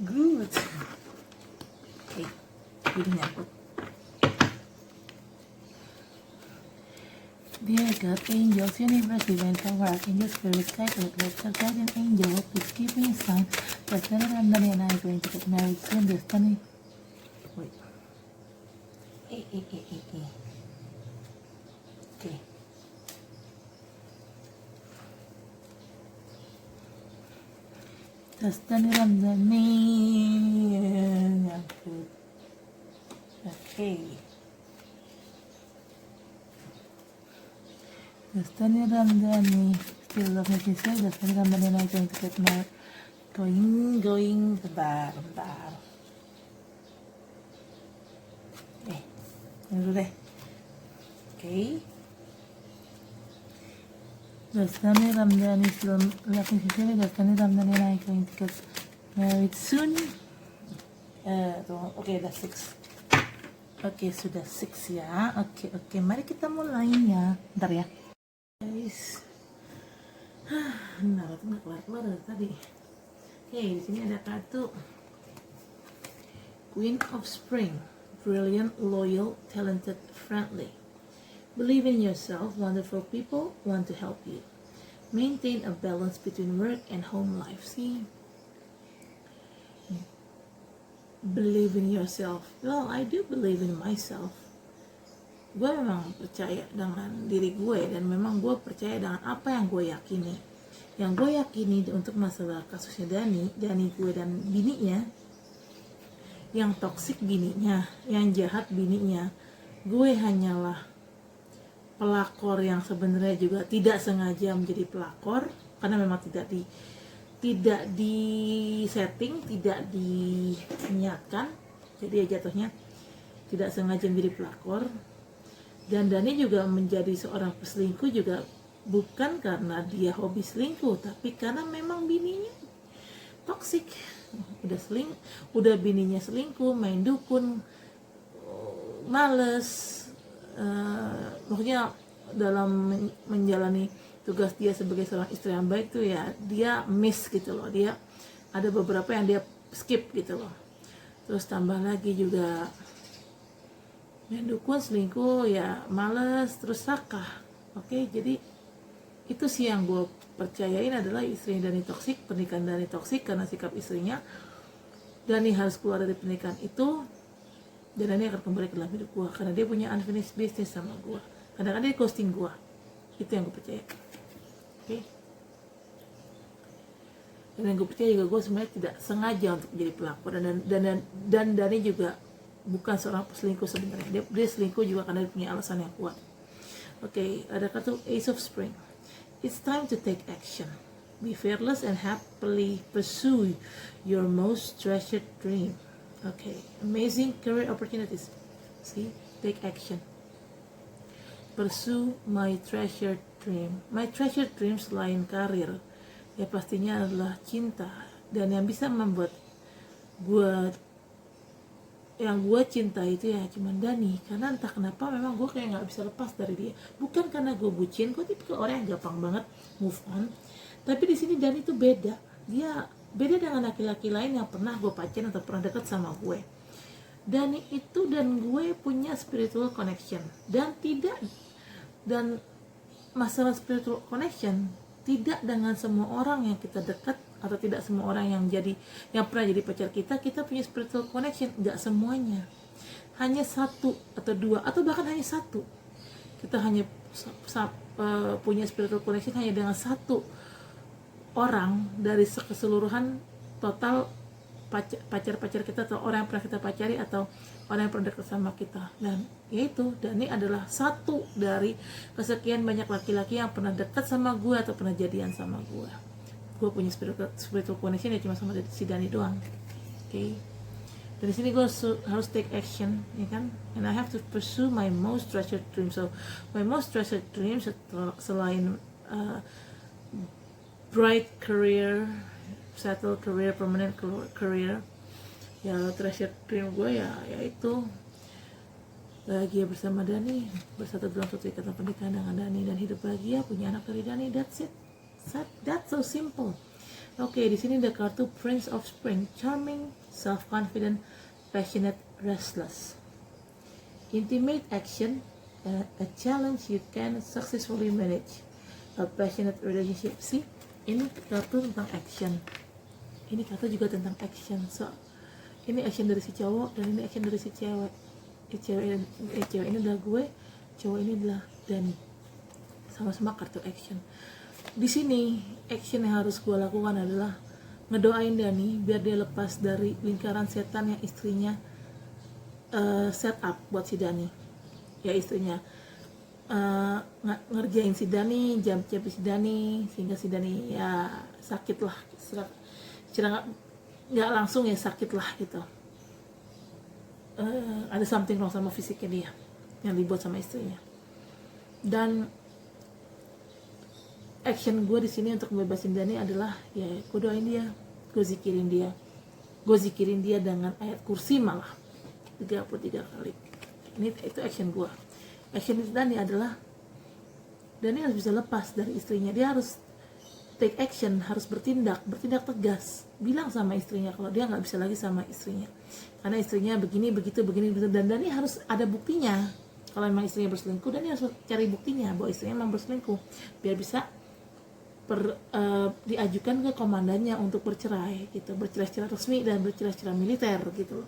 Good. Okay. Jadi nyangkut. Dear God, angels, universe, divine power, archangels, spirit guide, director, guardian angel, please give me a sign. Does Dani Ramdhani and I going to get married soon? Does Dani... Wait. Okay. Does Dani Ramdhani... Okay. Does Dani Ramdhani still love me sincerely? Does Dani Ramdhani and I going to get married? Going, bentar. Dulu deh. Okay. Does Dani Ramdhani still love me sincerely? Does Dani Ramdhani and I going to get married soon? Oke, udah 6. Oke, sudah 6 ya. Oke, mari kita mulai ya. Bentar ya. Guys, Naruto nggak kelar-kelar dari tadi. Oke, di sini ada kartu Queen of Spring, brilliant, loyal, talented, friendly. Believe in yourself, wonderful people want to help you. Maintain a balance between work and home life. See? Believe in yourself. Well, I do believe in myself. Gue memang percaya dengan diri gue, dan memang gue percaya dengan apa yang gue yakini. Yang gue yakini untuk masalah kasusnya Dani gue dan bininya, yang toksik bininya, yang jahat bininya, gue hanyalah pelakor yang sebenarnya juga tidak sengaja menjadi pelakor, karena memang tidak di setting, tidak diniatkan, jadi ya jatuhnya tidak sengaja menjadi pelakor. Dan Dani juga menjadi seorang peselingkuh juga bukan karena dia hobi selingkuh, tapi karena memang bininya toksik, udah bininya selingkuh, main dukun, males, maksudnya dalam menjalani tugas dia sebagai seorang istri yang baik tuh ya dia miss gitu loh, dia ada beberapa yang dia skip gitu loh. Terus tambah lagi juga main dukun, selingkuh, ya males, terus sakah. Oke, jadi itu sih yang gue percayain adalah istrinya Dani toksik, pernikahan Dani toksik karena sikap istrinya. Dani harus keluar dari pernikahan itu, dan Dani akan kembali ke dalam hidup gue karena dia punya unfinished business sama gue. Kadang-kadang dia ghosting gue. Itu yang gue percaya. Oke. Dan yang gue percaya juga gue sebenarnya tidak sengaja untuk menjadi pelakor, dan Dani juga bukan seorang selingkuh sebenarnya. Dia selingkuh juga karena dia punya alasan yang kuat. Oke, ada kartu Ace of Spring. It's time to take action. Be fearless and happily pursue your most treasured dream. Okay, amazing career opportunities. See, take action. Pursue my treasured dream. My treasured dream selain karir, ya pastinya adalah cinta. Dan yang bisa membuat yang gue cinta itu ya cuman Dani, karena entah kenapa memang gue kayak nggak bisa lepas dari dia. Bukan karena gue bucin, gue tipe orang yang gampang banget move on. Tapi di sini Dani itu beda. Dia beda dengan laki-laki lain yang pernah gue pacaran atau pernah deket sama gue. Dani itu dan gue punya spiritual connection, dan masalah spiritual connection tidak dengan semua orang yang kita dekat, atau tidak semua orang yang pernah jadi pacar kita punya spiritual connection. Nggak semuanya, hanya satu atau dua, atau bahkan hanya satu. Kita hanya punya spiritual connection hanya dengan satu orang dari keseluruhan total pacar-pacar kita, atau orang yang pernah kita pacari, atau orang yang pernah dekat sama kita. Dan yaitu Dani adalah satu dari kesekian banyak laki-laki yang pernah dekat sama gue atau pernah jadian sama gue. Gue punya spiritual connection ya cuma sama si Dani doang. Oke. Dari sini gue harus take action, ya kan? And I have to pursue my most treasured dream. So my most treasured dream selain bright career, settle career, permanent career, ya treasure dream gue ya itu bahagia bersama Dani, bersatu dalam suatu ikatan pernikahan dengan Dani, dan hidup bahagia, punya anak dari Dani. That's it. That's so simple. Oke, di sini ada kartu Prince of Spring, charming, self-confident, passionate, restless. Intimate action, a challenge you can successfully manage. A passionate relationship. See, ini kartu tentang action. Ini kartu juga tentang action. So, ini action dari si cowok dan ini action dari si cewek. Cewek ini adalah gue, cowok ini adalah Dani. Sama-sama kartu action. Di sini action yang harus gue lakukan adalah ngedoain Dani biar dia lepas dari lingkaran setan yang istrinya set up buat si Dani. Ya istrinya ngerjain si Dani, jam-jam si Dani, sehingga si Dani ya sakit lah, secara nggak langsung ya sakit lah gitu. Ada something wrong sama fisiknya dia yang dibuat sama istrinya. Dan action gue di sini untuk membebasin Dani adalah ya gue doain dia, gue zikirin dia dengan ayat kursi malah 33 kali. Itu action gue. Action Dani adalah Dani harus bisa lepas dari istrinya. Dia harus take action, harus bertindak tegas, bilang sama istrinya kalau dia nggak bisa lagi sama istrinya karena istrinya begini begitu dan Dani harus ada buktinya kalau memang istrinya berselingkuh. Dani harus cari buktinya bahwa istrinya memang berselingkuh biar bisa diajukan ke komandannya untuk bercerai gitu, bercerai secara resmi dan bercerai secara militer gitu.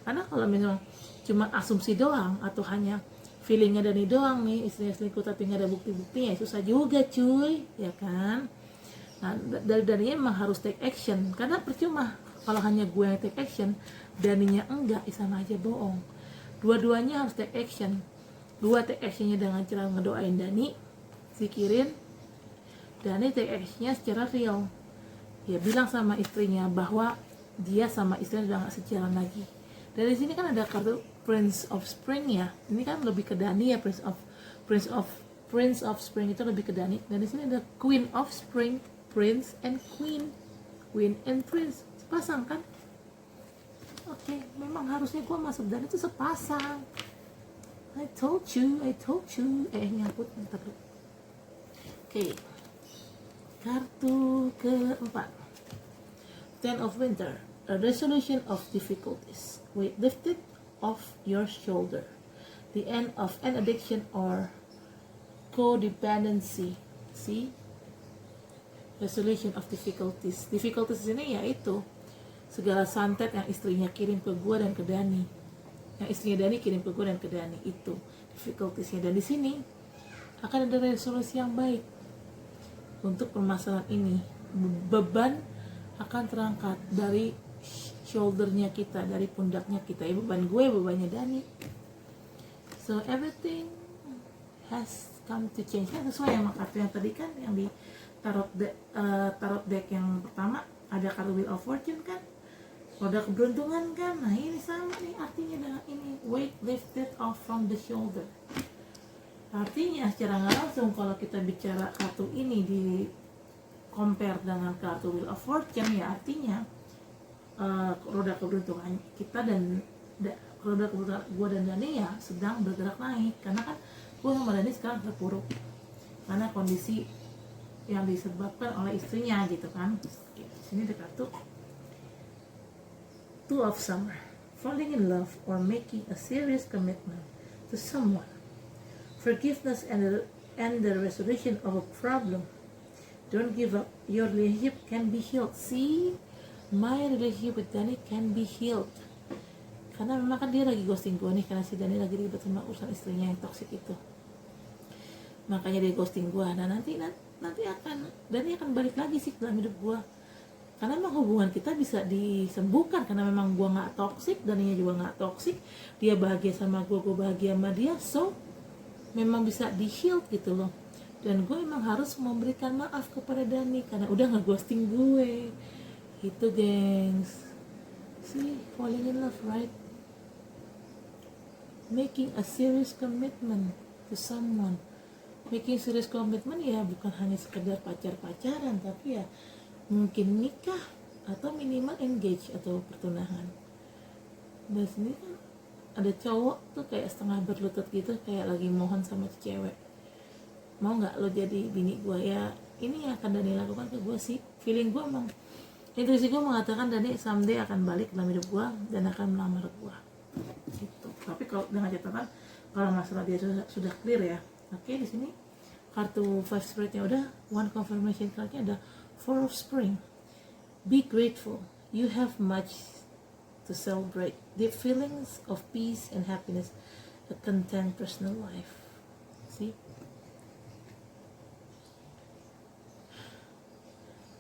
Karena kalau memang cuma asumsi doang atau hanya feelingnya Dani doang nih istrinya selingkuh tapi nggak ada bukti-buktinya, susah juga cuy, ya kan. Nah, dari Daninya memang harus take action karena percuma kalau hanya gue yang take action, Daninya enggak, sama aja bohong. Dua-duanya harus take action. Gue take actionnya dengan cara ngedoain Dani, pikirin Dani take actionnya secara real. Ya bilang sama istrinya bahwa dia sama istrinya udah gak sejalan lagi. Dari sini kan ada kartu Prince of Spring ya. Ini kan lebih ke Dani ya, Prince of Spring itu lebih ke Dani. Dan di sini ada Queen of Spring, Prince and Queen and Prince, sepasang kan? Oke, memang harusnya gue masuk dan itu sepasang. I told you. Nyangkut ntar dulu. Oke, kartu keempat, Ten of Winter, a resolution of difficulties, weight lifted off your shoulder, the end of an addiction or codependency. See, resolution of difficulties ini yaitu segala santet yang istrinya kirim ke gue dan ke Dani, yang istrinya Dani kirim ke gue dan ke Dani, itu difficultiesnya. Dan di sini akan ada resolusi yang baik untuk permasalahan ini. Beban akan terangkat dari shouldernya kita, dari pundaknya kita. Ya, beban gue, bebannya Dani. So everything has come to change. Kan sesuai sama kartu yang tadi kan, yang di tarot deck yang pertama ada kartu Wheel of Fortune kan, roda keberuntungan kan. Nah ini sama nih artinya dengan ini, weight lifted off from the shoulder. Artinya secara nggak langsung kalau kita bicara kartu ini di compare dengan kartu Wheel of Fortune, ya artinya roda keberuntungan kita dan roda keberuntungan gue dan Dani ya sedang bergerak naik, karena kan gue sama Dani sekarang terpuruk karena kondisi yang disebabkan oleh istrinya gitu kan. Di sini ada kartu Two of Summer, falling in love or making a serious commitment to someone, forgiveness and the resolution of a problem. Don't give up, your relationship can be healed. See, my relationship with Dani can be healed. Karena memang kan dia lagi ghosting gue nih, karena si Dani lagi ribet sama urusan istrinya yang toksik itu, makanya dia ghosting gue. Nah nanti Dani akan balik lagi sih dalam hidup gue, karena memang hubungan kita bisa disembuhkan karena memang gue nggak toksik, Daninya juga nggak toksik, dia bahagia sama gue bahagia sama dia, so memang bisa di heal gitu loh. Dan gue memang harus memberikan maaf kepada Dani karena udah nggak ghosting gue gitu gengs. See, falling in love, right? Making a serious commitment to someone. Making serious commitment ya bukan hanya sekedar pacaran, tapi ya mungkin nikah atau minimal engage atau pertunangan. Dan sini kan ada cowok tuh kayak setengah berlutut gitu, kayak lagi mohon sama cewek, mau nggak lo jadi bini gue? Ya ini yang akan Dani lakukan ke gue sih. Feeling gue emang, intuisi gue mengatakan Dani someday akan balik dalam hidup gue dan akan melamar gue gitu. Tapi kalau dengan catatan kalau masalah dia sudah clear ya. Oke, di sini kartu Five Spiritnya udah, one confirmation cardnya ada Four of Spring. Be grateful, you have much to celebrate, deep feelings of peace and happiness, a content personal life. See,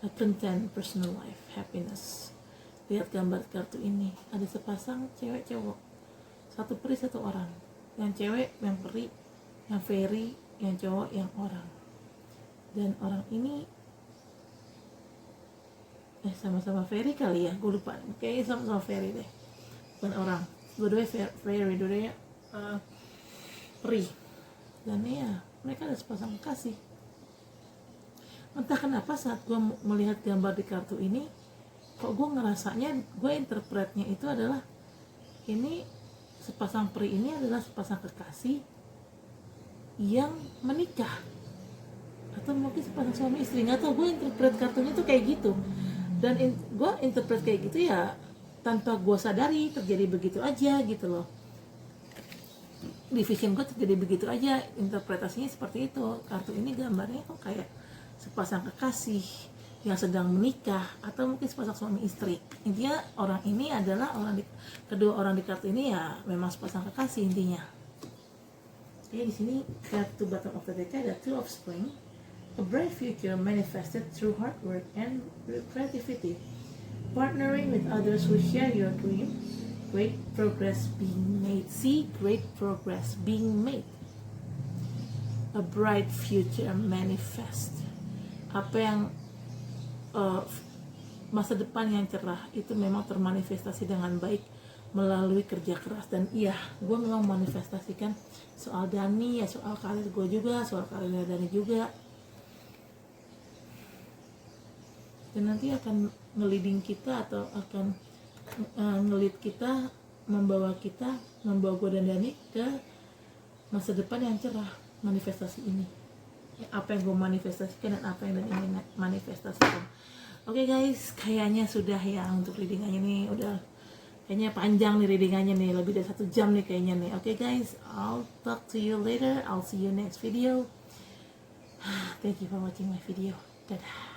a content personal life, happiness. Lihat gambar kartu ini, ada sepasang cewek cowok, satu peri satu orang. Yang cewek yang peri, yang fairy, yang cowok yang orang. Dan orang ini sama-sama fairy kali ya, gue lupa, kayaknya sama-sama fairy deh, bukan orang. Dua-duanya fairy, dua-duanya peri. Dan ya mereka ada sepasang kasih. Entah kenapa saat gue melihat gambar di kartu ini, kok gue ngerasanya, gue interpretnya itu adalah ini sepasang peri ini adalah sepasang kekasih yang menikah. atau mungkin sepasang suami istri, nggak tahu. Gue interpret kartunya tuh kayak gitu, dan gue interpret kayak gitu ya tanpa gue sadari terjadi begitu aja gitu loh. Di vision gue terjadi begitu aja, interpretasinya seperti itu. Kartu ini gambarnya kok kayak sepasang kekasih yang sedang menikah, atau mungkin sepasang suami istri. Intinya orang ini adalah kedua orang di kartu ini ya memang sepasang kekasih intinya. Oke, di sini kartu bottom of the deck ada Two of Spring, a bright future manifested through hard work and creativity, partnering with others who share your dream, great progress being made. See, great progress being made. A bright future manifest. Apa yang masa depan yang cerah itu memang termanifestasi dengan baik melalui kerja keras. Dan iya, gue memang manifestasikan soal Dani ya, soal karir gue juga, soal karir Dani juga, dan nanti akan ngeliding kita atau akan ngelit kita, membawa gue dan Dani ke masa depan yang cerah. Manifestasi ini, apa yang gue manifestasikan dan apa yang Dani ingin manifestasikan. Oke guys, kayaknya sudah ya untuk readingannya nih, udah kayaknya panjang nih readingannya nih, lebih dari 1 jam nih kayaknya nih. Oke guys, I'll talk to you later, I'll see you next video. Thank you for watching my video. Dadah.